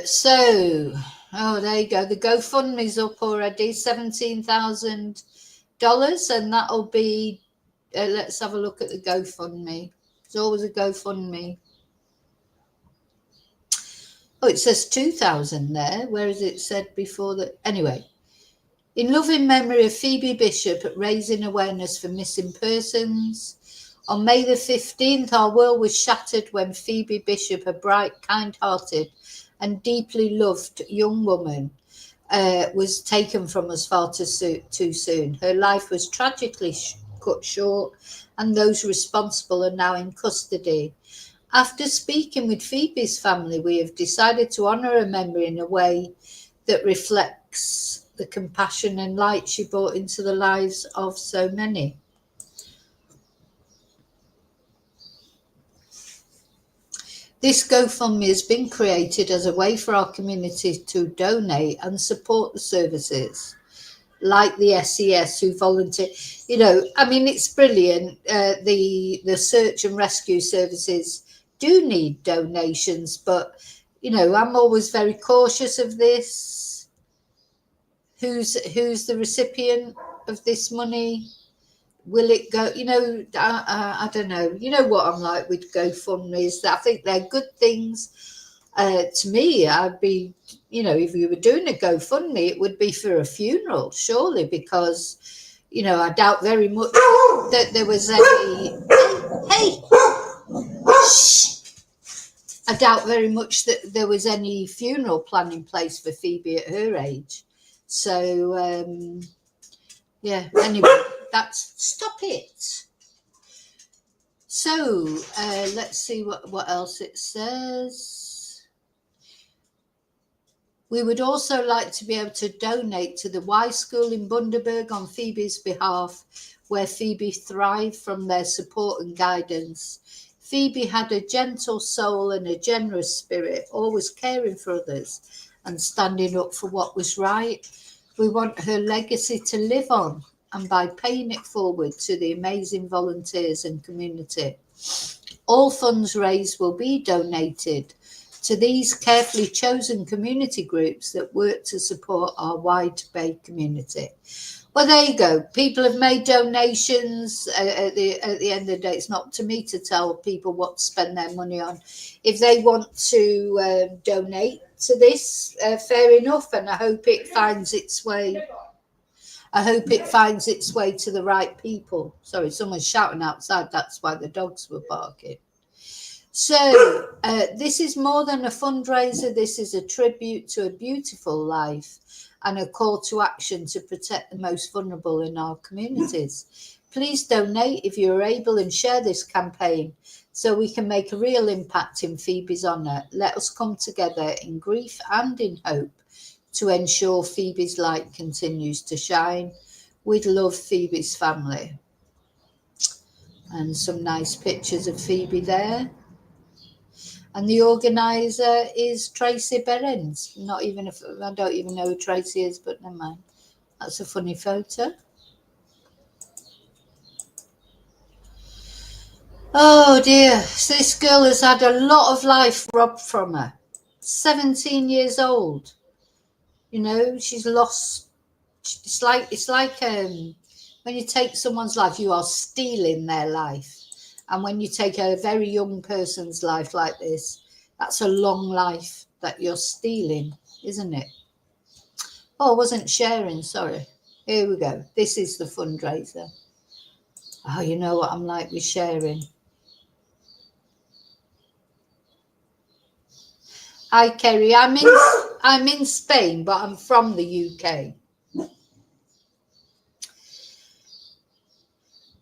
So, oh, there you go. The GoFundMe's up already, $17,000, and that'll be. Let's have a look at the GoFundMe. There's always a GoFundMe. Oh, it says 2,000 there. Where is it said before that? Anyway, in loving memory of Phoebe Bishop at raising awareness for missing persons. On May the 15th, our world was shattered when Phoebe Bishop, a bright, kind-hearted and deeply loved young woman, was taken from us far too soon. Her life was tragically cut short, and those responsible are now in custody. After speaking with Phoebe's family, we have decided to honour her memory in a way that reflects the compassion and light she brought into the lives of so many. This GoFundMe has been created as a way for our community to donate and support the services, like the SES who volunteer. You know, I mean, it's brilliant. The search and rescue services do need donations, but, you know, I'm always very cautious of this. Who's the recipient of this money? Will it go? You know, I don't know. You know what I'm like with GoFundMes. I think they're good things. To me, I'd be, you know, if you were doing a GoFundMe, it would be for a funeral, surely, because, you know, I doubt very much that there was any. Hey, shh. I doubt very much that there was any funeral plan in place for Phoebe at her age. So, yeah. Anyway. Stop it. So let's see what else it says. We would also like to be able to donate to the Y School in Bundaberg on Phoebe's behalf, where Phoebe thrived from their support and guidance. Phoebe had a gentle soul and a generous spirit, always caring for others and standing up for what was right. We want her legacy to live on, and by paying it forward to the amazing volunteers and community. All funds raised will be donated to these carefully chosen community groups that work to support our wide Bay community. Well, there you go. People have made donations. At the end of the day, it's not to me to tell people what to spend their money on. If they want to donate to this, fair enough, and I hope it finds its way. I hope it finds its way to the right people. Sorry, someone's shouting outside. That's why the dogs were barking. So this is more than a fundraiser. This is a tribute to a beautiful life and a call to action to protect the most vulnerable in our communities. Please donate if you're able and share this campaign so we can make a real impact in Phoebe's honour. Let us come together in grief and in hope to ensure Phoebe's light continues to shine. With love, Phoebe's family. And some nice pictures of Phoebe there. And the organizer is Tracy Berens. I don't even know who Tracy is, but never mind. That's a funny photo. Oh dear, so this girl has had a lot of life robbed from her. 17 years old. You know, she's lost. It's like when you take someone's life, you are stealing their life. And when you take a very young person's life like this, that's a long life that you're stealing, isn't it? Oh, I wasn't sharing, sorry. Here we go. This is the fundraiser. Oh, you know what I'm like with sharing. Hi, Kerry. I'm in Spain, but I'm from the UK.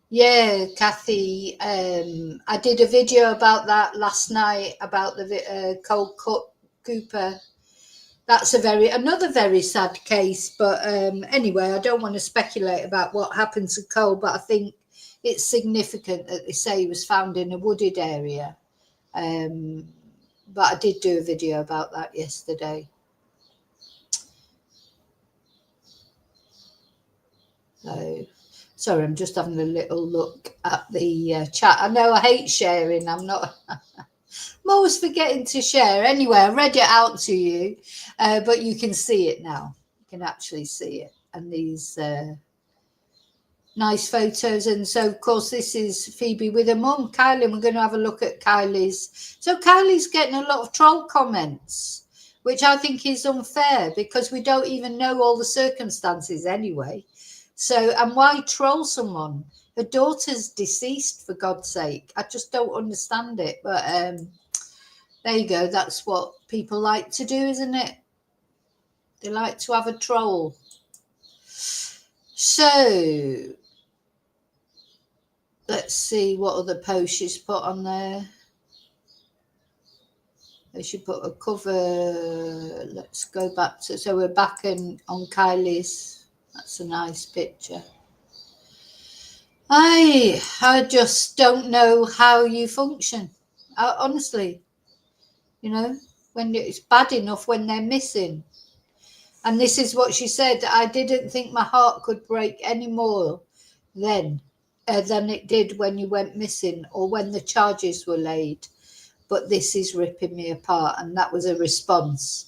Yeah, Kathy. I did a video about that last night about the Cole Cooper. That's another very sad case. But anyway, I don't want to speculate about what happened to Cole, but I think it's significant that they say he was found in a wooded area. But I did do a video about that yesterday. So, sorry, I'm just having a little look at the chat. I know I hate sharing. I'm always forgetting to share. Anyway, I read it out to you, but you can see it now. You can actually see it. And these nice photos. And so, of course, this is Phoebe with her mum, Kylie. And we're going to have a look at Kylie's. So Kylie's getting a lot of troll comments, which I think is unfair because we don't even know all the circumstances anyway. So, and why troll someone? Her daughter's deceased, for God's sake. I just don't understand it. But there you go. That's what people like to do, isn't it? They like to have a troll. So, let's see what other post she's put on there. She put a cover. Let's go back to, so we're back on Kylie's. That's a nice picture. I just don't know how you function. Honestly, you know, when it's bad enough when they're missing. And this is what she said. I didn't think my heart could break any more then than it did when you went missing or when the charges were laid. But this is ripping me apart. And that was a response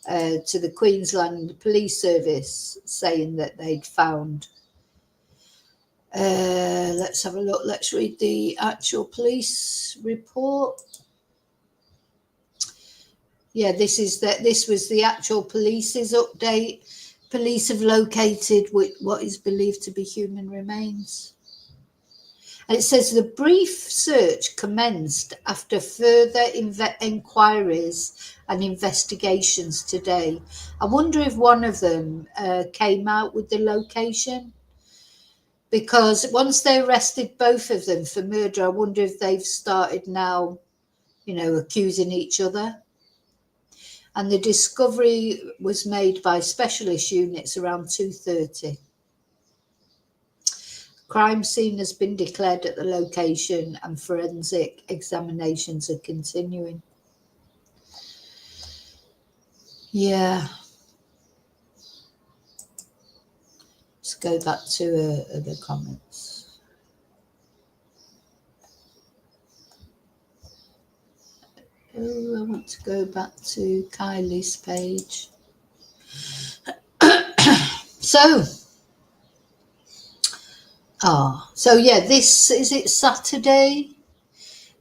to the Queensland Police Service saying that they'd found. Let's have a look. Let's read the actual police report. Yeah, this was the actual police's update. Police have located what is believed to be human remains. And it says the brief search commenced after further inquiries and investigations today. I wonder if one of them came out with the location. Because once they arrested both of them for murder, I wonder if they've started now, accusing each other. And the discovery was made by specialist units around 2:30. Crime scene has been declared at the location and forensic examinations are continuing. Yeah. Let's go back to the comments. Oh, I want to go back to Kylie's page. So yeah, this is it Saturday.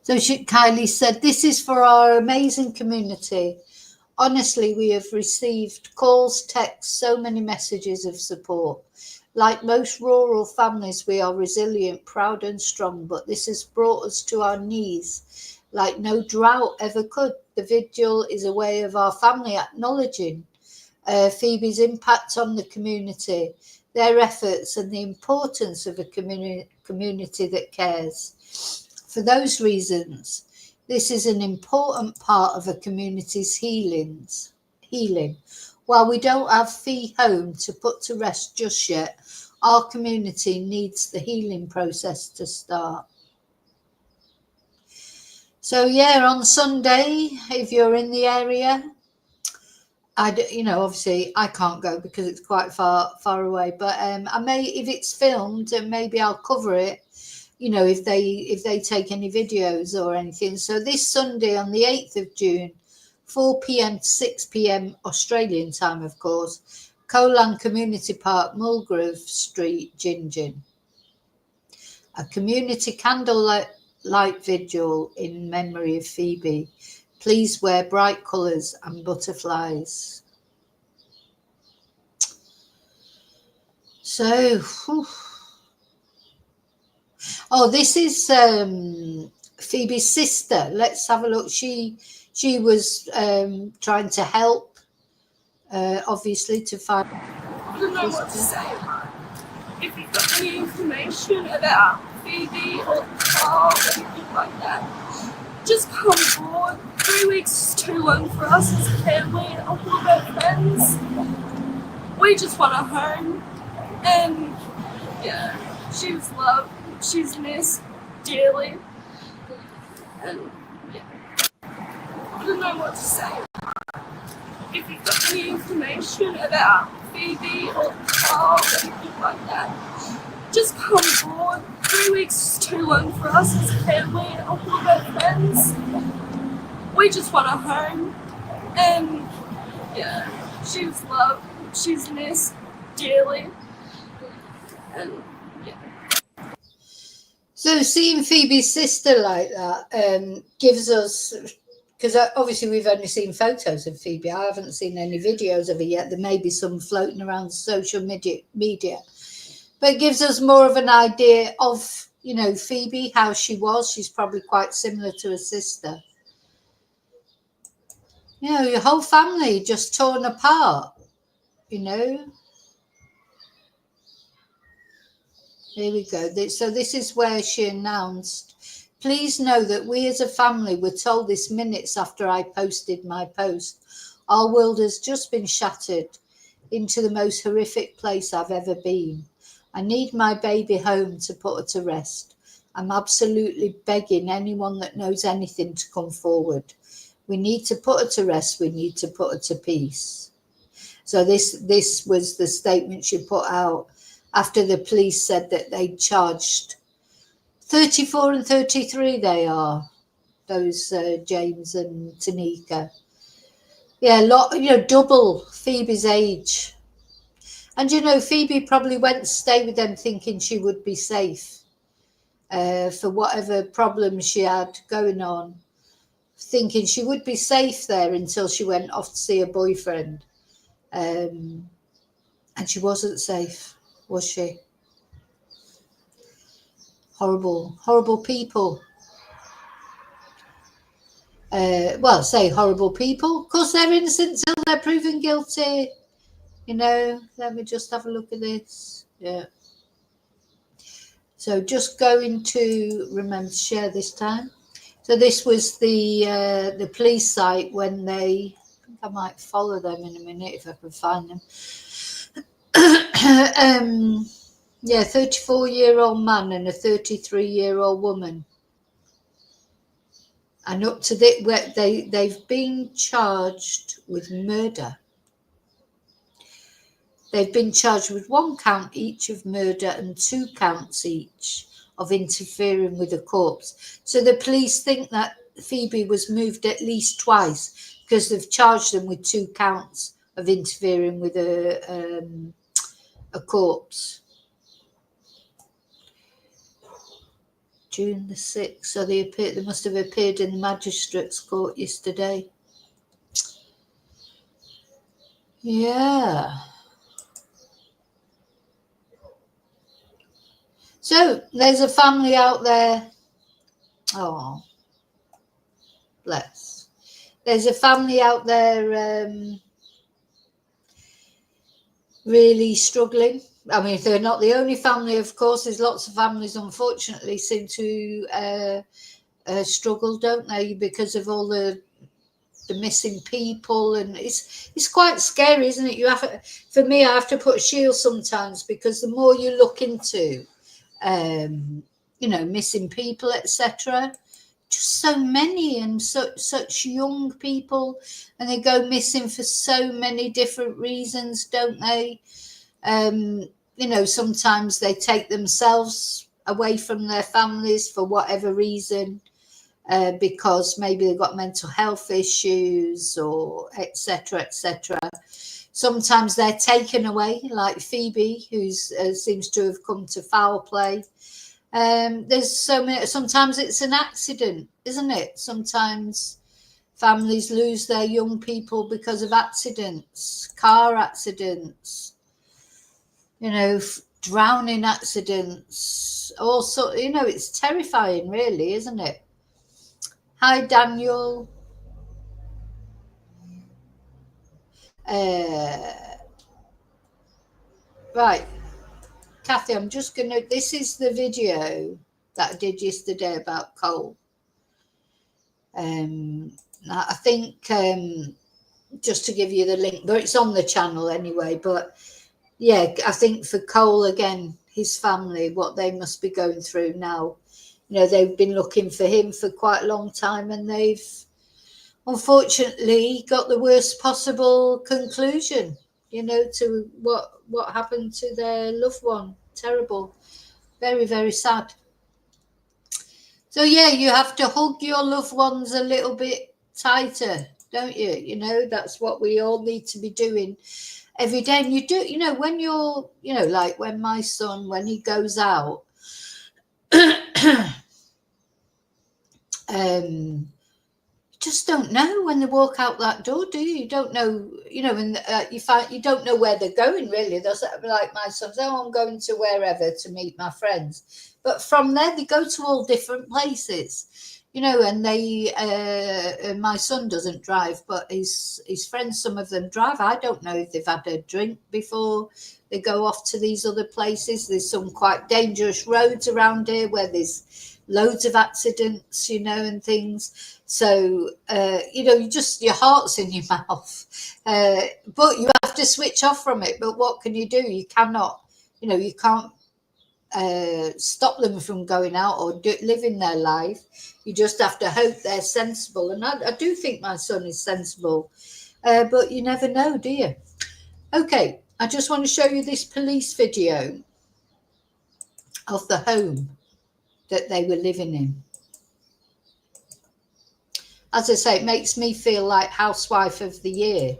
So Kylie said, "This is for our amazing community. Honestly, we have received calls, texts, so many messages of support. Like most rural families, we are resilient, proud and strong, but this has brought us to our knees like no drought ever could. The vigil is a way of our family acknowledging Phoebe's impact on the community, their efforts and the importance of a community that cares. For those reasons, this is an important part of a community's healing. While we don't have Fee home to put to rest just yet, our community needs the healing process to start." So yeah, on Sunday, if you're in the area, obviously I can't go because it's quite far away. But I may, if it's filmed, and maybe I'll cover it. If they take any videos or anything. So this Sunday on the 8th of June, 4 p.m. to 6 p.m. Australian time, of course, Colan Community Park, Mulgrove Street, Gingin. A community candlelight vigil in memory of Phoebe. Please wear bright colours and butterflies. So, oh, this is Phoebe's sister. Let's have a look. She was trying to help, obviously, to find. I don't know what to say. If you've got any information about Phoebe or Carl or anything like that, just come forward. 3 weeks is too long for us as a family and all of our friends. We just want a home. And yeah, she was loved. She's missed dearly. And yeah, I don't know what to say. If you've got any information about Phoebe or Carl or anything like that, just come forward. 3 weeks is too long for us as a family and all of our friends. We just want a home. And yeah, she was loved. She's missed dearly. And yeah. So seeing Phoebe's sister like that gives us, because obviously we've only seen photos of Phoebe. I haven't seen any videos of her yet. There may be some floating around social media. But it gives us more of an idea of, Phoebe, how she was. She's probably quite similar to her sister. Your whole family just torn apart, Here we go. So this is where she announced, please know that we as a family were told this minutes after I posted my post. Our world has just been shattered into the most horrific place I've ever been. I need my baby home to put her to rest. I'm absolutely begging anyone that knows anything to come forward. We need to put her to rest. We need to put her to peace. So this was the statement she put out after the police said that they charged 34 and 33 they are, those James and Tanika. Yeah, double Phoebe's age. And Phoebe probably went to stay with them thinking she would be safe for whatever problems she had going on, thinking she would be safe there until she went off to see her boyfriend. And she wasn't safe, was she? Horrible, horrible people. Say horrible people. Of course, they're innocent till they're proven guilty. Let me just have a look at this. Yeah. So just going to remember to share this time. So this was the police site when they, I think I might follow them in a minute if I can find them. 34-year-old man and a 33-year-old woman. And up to they've been charged with murder. They've been charged with 1 count each of murder and 2 counts each of interfering with a corpse. So the police think that Phoebe was moved at least twice because they've charged them with 2 counts of interfering with a corpse. June the 6th. So they must have appeared in the magistrate's court yesterday. Yeah. So there's a family out there. Oh, bless. There's a family out there really struggling. I mean, they're not the only family, of course. There's lots of families, unfortunately, seem to struggle, don't they, because of all the missing people, and it's quite scary, isn't it? For me, I have to put a shield sometimes because the more you look into, missing people, etc., just so many, and such young people, and they go missing for so many different reasons, don't they? You know, sometimes they take themselves away from their families for whatever reason, because maybe they've got mental health issues or etc., etc. Sometimes they're taken away, like Phoebe, who seems to have come to foul play. There's so many. Sometimes it's an accident, isn't it? Sometimes families lose their young people because of accidents, car accidents, you know, drowning accidents. Also, you know, it's terrifying, really, isn't it? Hi, Daniel. Right, Kathy, I'm just gonna. This is the video that I did yesterday about Cole. I think just to give you the link, but it's on the channel anyway. But yeah, I think for Cole again, his family, what they must be going through now. You know, they've been looking for him for quite a long time, and they've unfortunately got the worst possible conclusion, you know, to what happened to their loved one. Terrible. Very, very sad. So yeah, you have to hug your loved ones a little bit tighter, don't you? You know, that's what we all need to be doing every day. And you do, you know, when you're, you know, like when my son, when he goes out, just don't know when they walk out that door, do you? You don't know, you know, and you don't know where they're going, really. That's like my son says, oh, I'm going to wherever to meet my friends. But from there, they go to all different places, you know, and they, my son doesn't drive, but his friends, some of them drive. I don't know if they've had a drink before they go off to these other places. There's some quite dangerous roads around here where there's loads of accidents, you know, and things. So, you know, your heart's in your mouth, but you have to switch off from it. But what can you do? You cannot, you know, you can't stop them from going out or living their life. You just have to hope they're sensible. And I do think my son is sensible, but you never know, do you? Okay, I just want to show you this police video of the home that they were living in. As I say, it makes me feel like Housewife of the Year.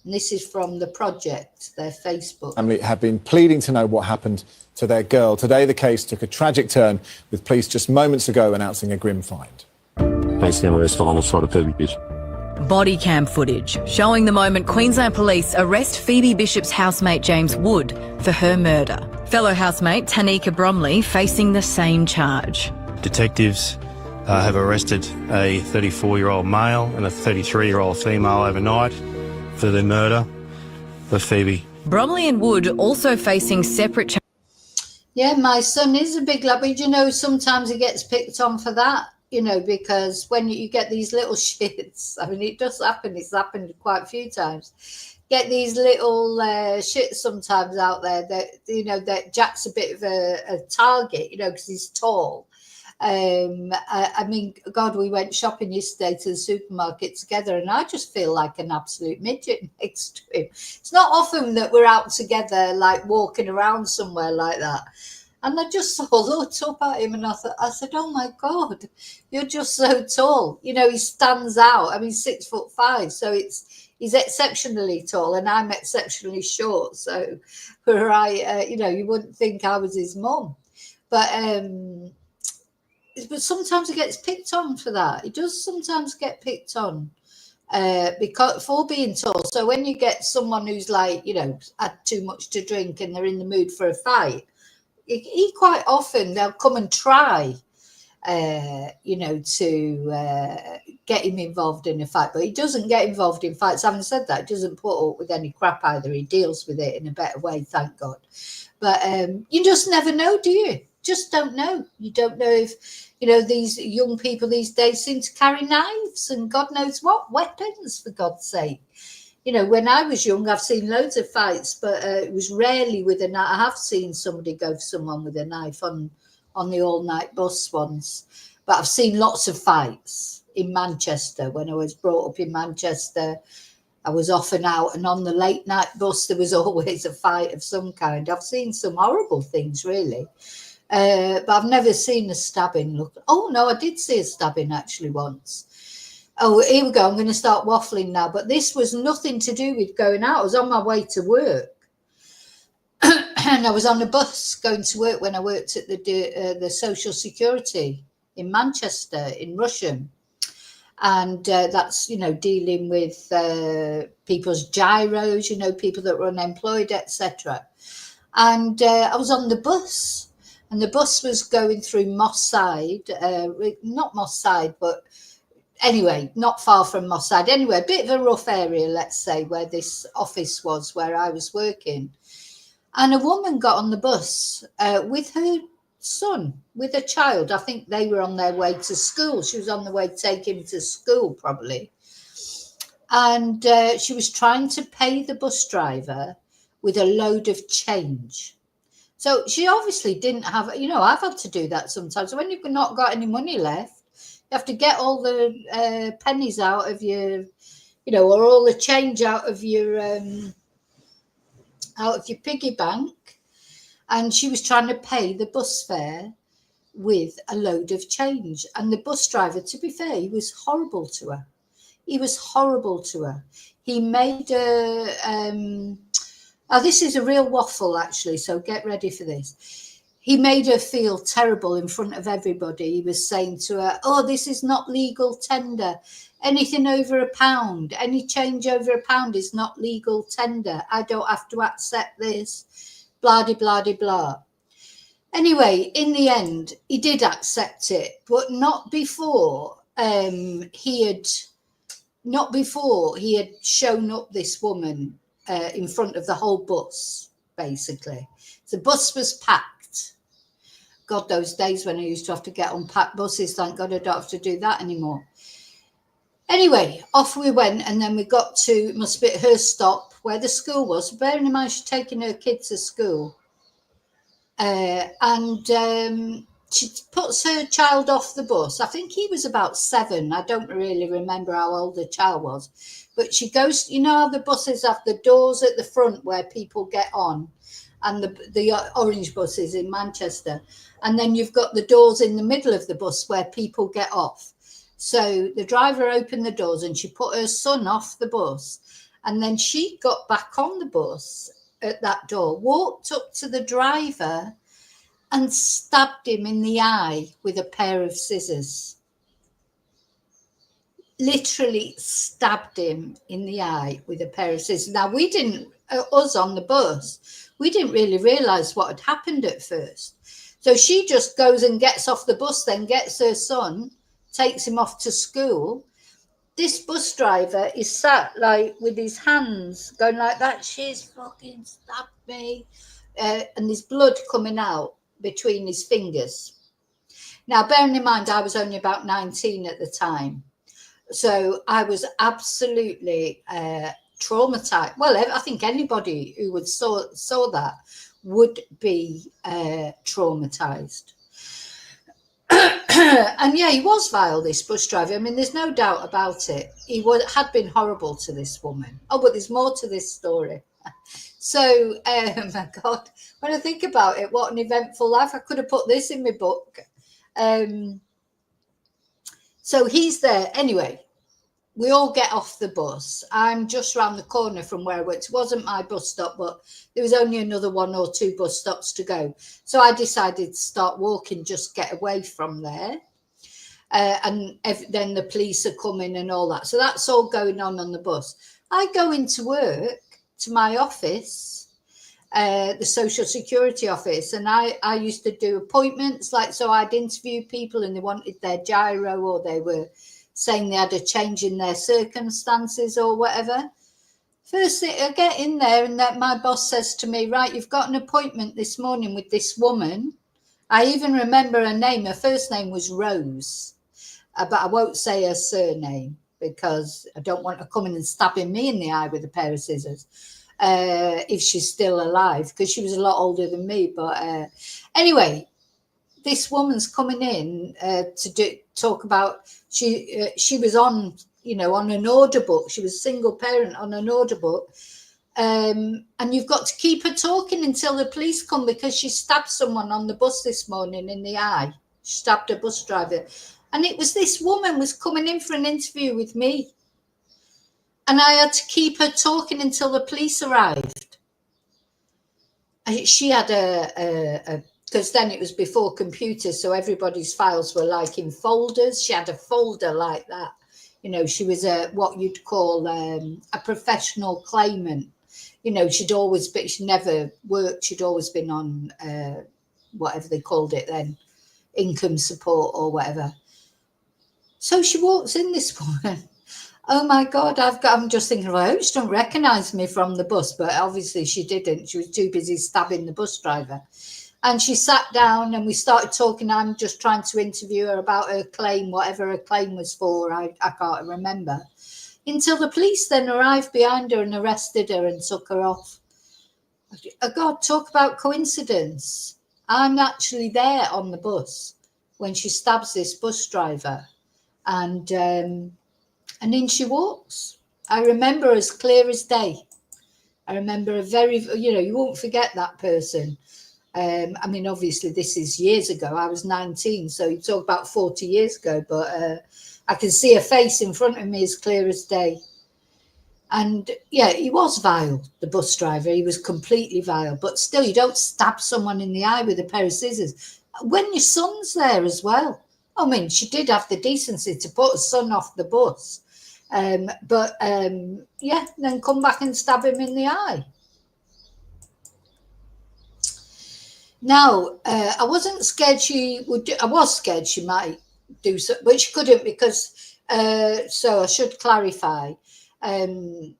And this is from The Project, their Facebook. Family have been pleading to know what happened to their girl. Today, the case took a tragic turn, with police just moments ago announcing a grim find. Phoebe Bishop. Body cam footage showing the moment Queensland Police arrest Phoebe Bishop's housemate James Wood for her murder. Fellow housemate Tanika Bromley facing the same charge. Detectives have arrested a 34-year-old male and a 33-year-old female overnight for the murder of Phoebe. Bromley and Wood also facing separate charges. Yeah, my son is a big lad, but you know, sometimes he gets picked on for that, you know, because when you get these little shits, I mean, it does happen, it's happened quite a few times. Get these little shits sometimes out there that, you know, that Jack's a bit of a target, you know, because he's tall. I mean, God, we went shopping yesterday to the supermarket together, and I just feel like an absolute midget next to him. It's not often that we're out together, like walking around somewhere like that. And I just looked up at him and I said, oh my God, you're just so tall. You know, he stands out. I mean, 6'5", so he's exceptionally tall, and I'm exceptionally short. So, you know, you wouldn't think I was his mum, but sometimes he gets picked on for that. He does sometimes get picked on because for being tall. So when you get someone who's like, you know, had too much to drink and they're in the mood for a fight, he quite often they'll come and try, you know, to get him involved in a fight. But he doesn't get involved in fights. Having said that, he doesn't put up with any crap either. He deals with it in a better way, thank God. But you just never know, do you? Just don't know. You don't know if, you know, these young people these days seem to carry knives and God knows what, weapons, for God's sake. You know, when I was young, I've seen loads of fights, but it was rarely with a knife. I have seen somebody go for someone with a knife on on the all-night bus once, but I've seen lots of fights in Manchester. When I was brought up in Manchester, I was off and out, and on the late night bus, there was always a fight of some kind. I've seen some horrible things, really, but I've never seen a stabbing. Look, oh no, I did see a stabbing actually once. Oh, here we go. I'm going to start waffling now, but this was nothing to do with going out. I was on my way to work, and I was on a bus going to work when I worked at the Social Security in Manchester, in Russian. And that's, you know, dealing with people's gyros, you know, people that were unemployed, etc. And I was on the bus, and the bus was going through Moss Side, not Moss Side, but anyway, not far from Moss Side. Anyway, a bit of a rough area, let's say, where this office was, where I was working. And a woman got on the bus with her son, with a child. I think they were on their way to school. She was on the way to take him to school, probably. And she was trying to pay the bus driver with a load of change. So she obviously didn't have, you know, I've had to do that sometimes. When you've not got any money left, you have to get all the pennies out of your, you know, or all the change out of your piggy bank. And she was trying to pay the bus fare with a load of change. And the bus driver, to be fair, he was horrible to her. He was horrible to her. He made a, this is a real waffle, actually, so get ready for this. He made her feel terrible in front of everybody. He was saying to her, oh, this is not legal tender. Anything over £1, any change over £1 is not legal tender. I don't have to accept this. Blah, de, blah, de, blah. Anyway, in the end, he did accept it, but not before he had shown up this woman in front of the whole bus, basically. The bus was packed. God, those days when I used to have to get on packed buses, thank God I don't have to do that anymore. Anyway, off we went, and then we got to, must be her stop, where the school was. Bearing in mind she's taking her kids to school. And she puts her child off the bus. I think he was about 7. I don't really remember how old the child was. But she goes, you know how the buses have the doors at the front where people get on, and the orange buses in Manchester. And then you've got the doors in the middle of the bus where people get off. So the driver opened the doors and she put her son off the bus. And then she got back on the bus at that door, walked up to the driver and stabbed him in the eye with a pair of scissors. Literally stabbed him in the eye with a pair of scissors. Now, we didn't, us on the bus, we didn't really realise what had happened at first. So she just goes and gets off the bus, then gets her son, takes him off to school. This bus driver is sat like with his hands going like that. She's fucking stabbed me. And there's blood coming out between his fingers. Now, bearing in mind, I was only about 19 at the time. So I was absolutely traumatized. Well, I think anybody who would saw that would be traumatized. And yeah, he was vile, this bus driver. I mean, there's no doubt about it. He had been horrible to this woman. Oh, but there's more to this story. So, my God, when I think about it, what an eventful life. I could have put this in my book. So he's there. Anyway, we all get off the bus. I'm just round the corner from where I worked. It wasn't my bus stop, but there was only another 1 or 2 bus stops to go. So I decided to start walking, just get away from there. And then the police are coming and all that. So that's all going on the bus. I go into work to my office, the Social Security office, and I used to do appointments. So I'd interview people and they wanted their gyro, or they were saying they had a change in their circumstances or whatever. First thing, I get in there and that my boss says to me, right, you've got an appointment this morning with this woman. I even remember her name. Her first name was Rose, but I won't say her surname because I don't want her coming and stabbing me in the eye with a pair of scissors if she's still alive, because she was a lot older than me. But anyway, this woman's coming in to talk about she was on, you know, on an order book. She was a single parent on an order book. And you've got to keep her talking until the police come, because she stabbed someone on the bus this morning in the eye. She stabbed a bus driver. And it was this woman was coming in for an interview with me. And I had to keep her talking until the police arrived. She had because then it was before computers, so everybody's files were like in folders. She had a folder like that. You know, she was what you'd call a professional claimant. You know, she'd never worked. She'd always been on whatever they called it then, income support or whatever. So she walks in, this woman. Oh my God, I'm just thinking, well, I hope she don't recognise me from the bus, but obviously she didn't. She was too busy stabbing the bus driver. And she sat down and we started talking. I'm just trying to interview her about her claim, whatever her claim was for. I can't remember. Until the police then arrived behind her and arrested her and took her off. Oh God, talk about coincidence. I'm actually there on the bus when she stabs this bus driver. And in she walks. I remember as clear as day. I remember a very, you know, you won't forget that person. I mean, obviously, this is years ago. I was 19, so you talk about 40 years ago, but I can see her face in front of me as clear as day. And yeah, he was vile, the bus driver. He was completely vile, but still, you don't stab someone in the eye with a pair of scissors when your son's there as well. I mean, she did have the decency to put her son off the bus. Yeah, then come back and stab him in the eye. Now, I wasn't scared she would do, I was scared she might do so, but she couldn't because, so I should clarify, when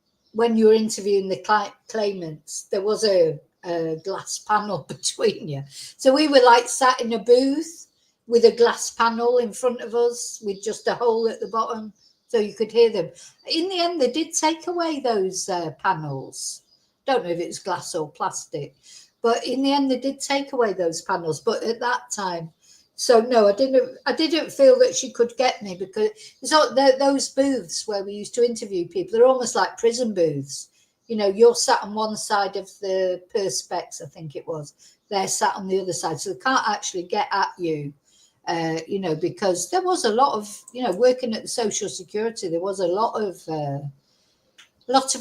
you were interviewing the claimants, there was a glass panel between you. So we were like sat in a booth with a glass panel in front of us with just a hole at the bottom so you could hear them. In the end, they did take away those panels. Don't know if it was glass or plastic. But in the end, they did take away those panels. But at that time, so no, I didn't feel that she could get me, because those booths where we used to interview people, they're almost like prison booths. You know, you're sat on one side of the perspex, I think it was. They're sat on the other side, so they can't actually get at you. You know, because there was a lot of, you know, working at the Social Security, there was a lot of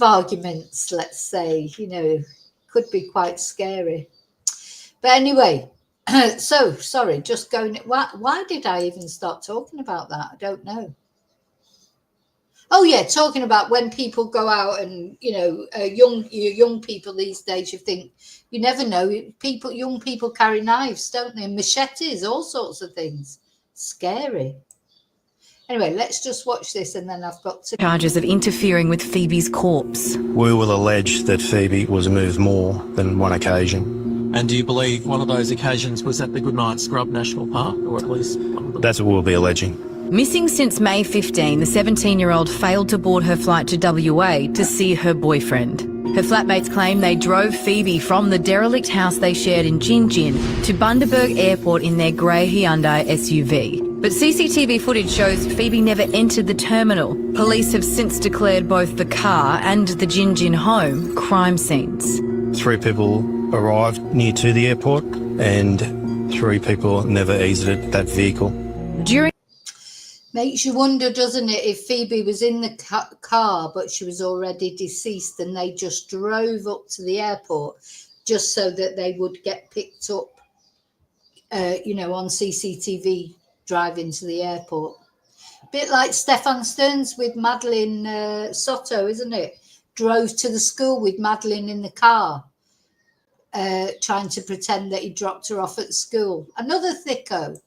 arguments, let's say, you know, could be quite scary. But anyway, so sorry, just going, why did I even start talking about that? I don't know. Oh yeah, talking about when people go out and, you know, young people these days, you think, you never know, young people carry knives, don't they? Machetes, all sorts of things. Scary. Anyway, let's just watch this and then I've got to... Charges of interfering with Phoebe's corpse. We will allege that Phoebe was moved more than one occasion. And do you believe one of those occasions was at the Goodnight Scrub National Park, or at least... That's what we'll be alleging. Missing since May 15, the 17-year-old failed to board her flight to WA to see her boyfriend. Her flatmates claim they drove Phoebe from the derelict house they shared in Gin Gin to Bundaberg Airport in their grey Hyundai SUV. But CCTV footage shows Phoebe never entered the terminal. Police have since declared both the car and the Gin Gin home crime scenes. 3 people arrived near to the airport and 3 people never exited that vehicle. Makes you wonder, doesn't it, if Phoebe was in the car but she was already deceased and they just drove up to the airport just so that they would get picked up, you know, on CCTV driving to the airport. Bit like Stefan Stearns with Madeline Soto, isn't it? Drove to the school with Madeline in the car, trying to pretend that he dropped her off at school. Another thicko.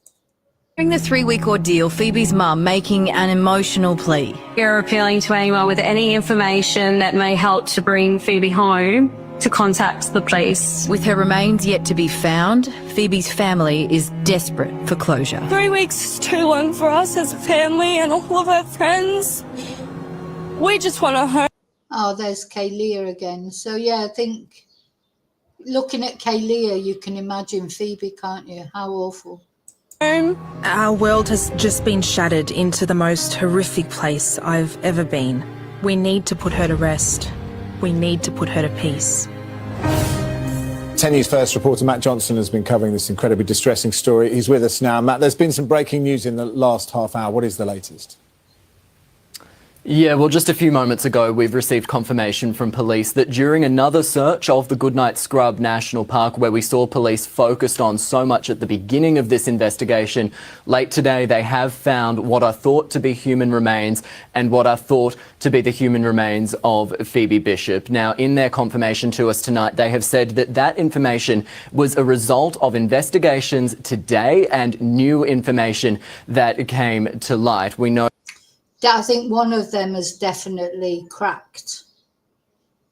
During the 3-week ordeal, Phoebe's mum making an emotional plea. We're appealing to anyone with any information that may help to bring Phoebe home to contact the police. With her remains yet to be found, Phoebe's family is desperate for closure. 3 weeks is too long for us as a family and all of our friends. We just want to home. Oh, there's Kaylia again. So yeah, I think looking at Kaylia, you can imagine Phoebe, can't you? How awful. Our world has just been shattered into the most horrific place I've ever been. We need to put her to rest. We need to put her to peace. 10 News First reporter Matt Johnson has been covering this incredibly distressing story. He's with us now. Matt, there's been some breaking news in the last half hour. What is the latest? Yeah, well, just a few moments ago, we've received confirmation from police that during another search of the Goodnight Scrub National Park, where we saw police focused on so much at the beginning of this investigation, late today they have found what are thought to be human remains and what are thought to be the human remains of Pheobe Bishop. Now, in their confirmation to us tonight, they have said that that information was a result of investigations today and new information that came to light. We know I think one of them has definitely cracked.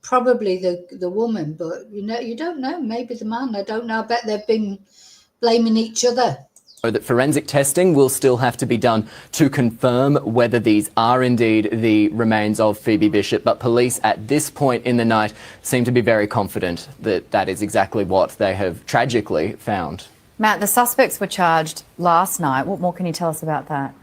Probably the woman, but you don't know. Maybe the man. I don't know. I bet they've been blaming each other. That forensic testing will still have to be done to confirm whether these are indeed the remains of Phoebe Bishop, but police at this point in the night seem to be very confident that that is exactly what they have tragically found. Matt, the suspects were charged last night. What more can you tell us about that?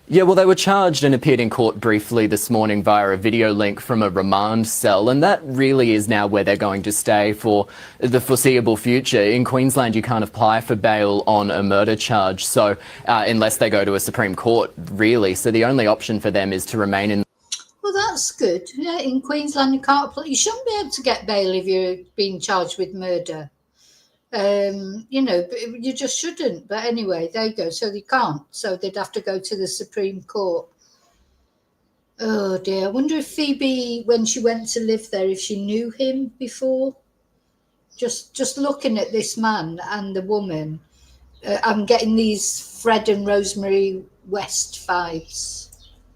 Yeah, well, they were charged and appeared in court briefly this morning via a video link from a remand cell, and that really is now where they're going to stay for the foreseeable future. In Queensland, you can't apply for bail on a murder charge, so unless they go to a Supreme Court, really. So the only option for them is to remain in. Well, that's good. Yeah, in Queensland, you shouldn't be able to get bail if you're being charged with murder. You just shouldn't. But anyway, there you go. So they can't. So they'd have to go to the Supreme Court. Oh dear. I wonder if Phoebe, when she went to live there, if she knew him before. Just looking at this man and the woman, I'm getting these Fred and Rosemary West vibes.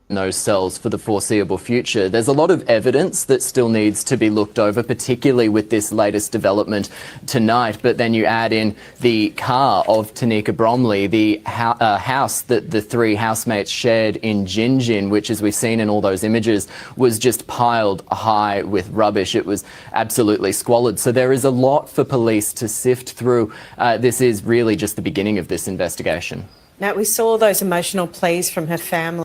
Those cells for the foreseeable future. There's a lot of evidence that still needs to be looked over, particularly with this latest development tonight. But then you add in the car of Tanika Bromley, the house that the three housemates shared in Gin Gin, which, as we've seen in all those images, was just piled high with rubbish. It was absolutely squalid. So there is a lot for police to sift through. This is really just the beginning of this investigation. Now, we saw those emotional pleas from her family.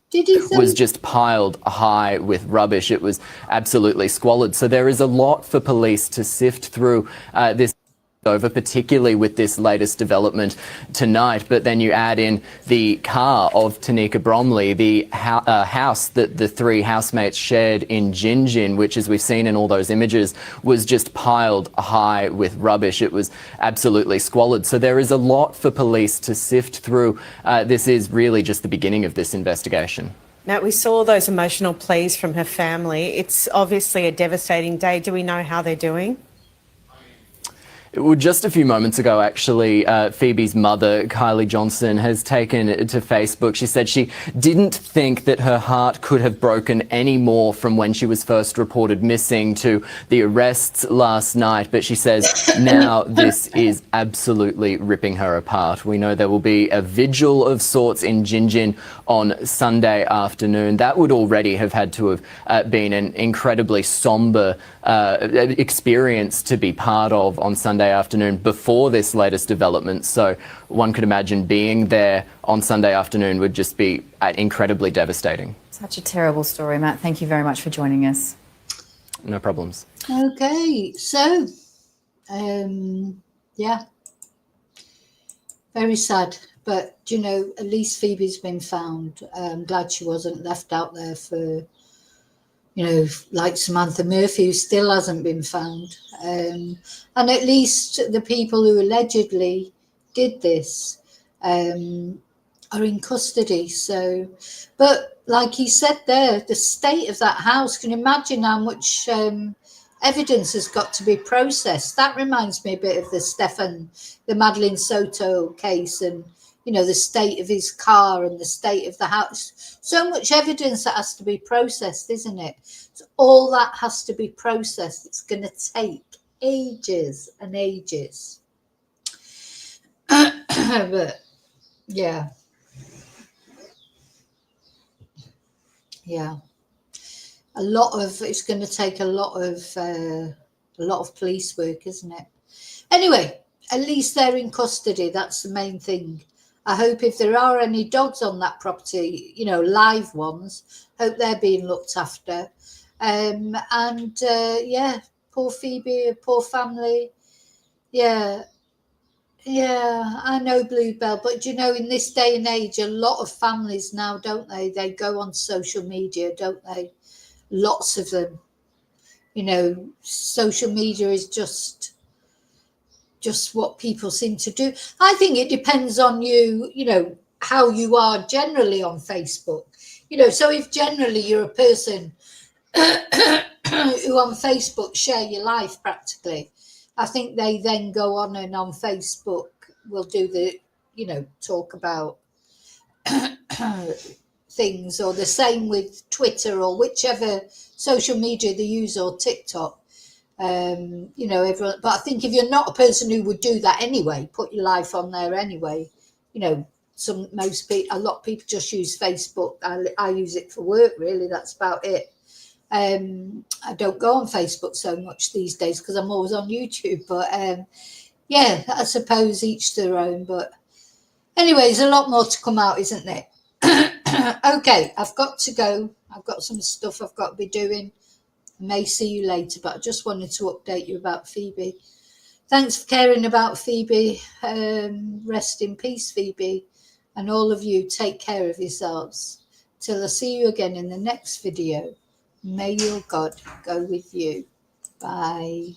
Was just piled high with rubbish. It was absolutely squalid. So there is a lot for police to sift through. This over, particularly with this latest development tonight. But then you add in the car of Tanika Bromley, the house that the three housemates shared in Gin Gin, which, as we've seen in all those images, was just piled high with rubbish. It was absolutely squalid. So there is a lot for police to sift through. This is really just the beginning of this investigation. Now, we saw those emotional pleas from her family. It's obviously a devastating day. Do we know how they're doing? Well, just a few moments ago, actually, Phoebe's mother, Kylie Johnson, has taken to Facebook. She said she didn't think that her heart could have broken any more from when she was first reported missing to the arrests last night. But she says now this is absolutely ripping her apart. We know there will be a vigil of sorts in Gin Gin on Sunday afternoon. That would already have had to have been an incredibly sombre experience to be part of on Sunday afternoon before this latest development. So one could imagine being there on Sunday afternoon would just be incredibly devastating. Such a terrible story, Matt. Thank you very much for joining us. No problems. Okay, so yeah, very sad, but at least Phoebe's been found. I'm glad she wasn't left out there for like Samantha Murphy, who still hasn't been found. And at least the people who allegedly did this are in custody. So, but like he said there, the state of that house, can you imagine how much evidence has got to be processed? That reminds me a bit of the Madeleine Soto case, and the state of his car and the state of the house. So much evidence that has to be processed, isn't it? So all that has to be processed. It's going to take ages and ages. But yeah. It's going to take a lot of police work, isn't it? Anyway, at least they're in custody. That's the main thing. I hope if there are any dogs on that property, you know, live ones, hope they're being looked after. Yeah, poor Phoebe, poor family. Yeah, I know Bluebell, but you know, in this day and age, a lot of families now, don't they? They go on social media, don't they? Lots of them. You know, social media is just what people seem to do. I think it depends on you, you know, how you are generally on Facebook. You know, so if generally you're a person who on Facebook share your life practically, I think they then go on and on Facebook will do the, you know, talk about things, or the same with Twitter or whichever social media they use, or TikTok. You know, everyone, but I think if you're not a person who would do that anyway, put your life on there anyway, you know, most people, a lot of people just use Facebook. I use it for work, really. That's about it. I don't go on Facebook so much these days because I'm always on YouTube. But yeah, I suppose each their own. But anyway, there's a lot more to come out, isn't there? Okay, I've got to go. I've got some stuff I've got to be doing. I may see you later, but I just wanted to update you about Phoebe. Thanks for caring about Phoebe. Rest in peace, Phoebe. And all of you, take care of yourselves. Till I see you again in the next video. May your God go with you. Bye.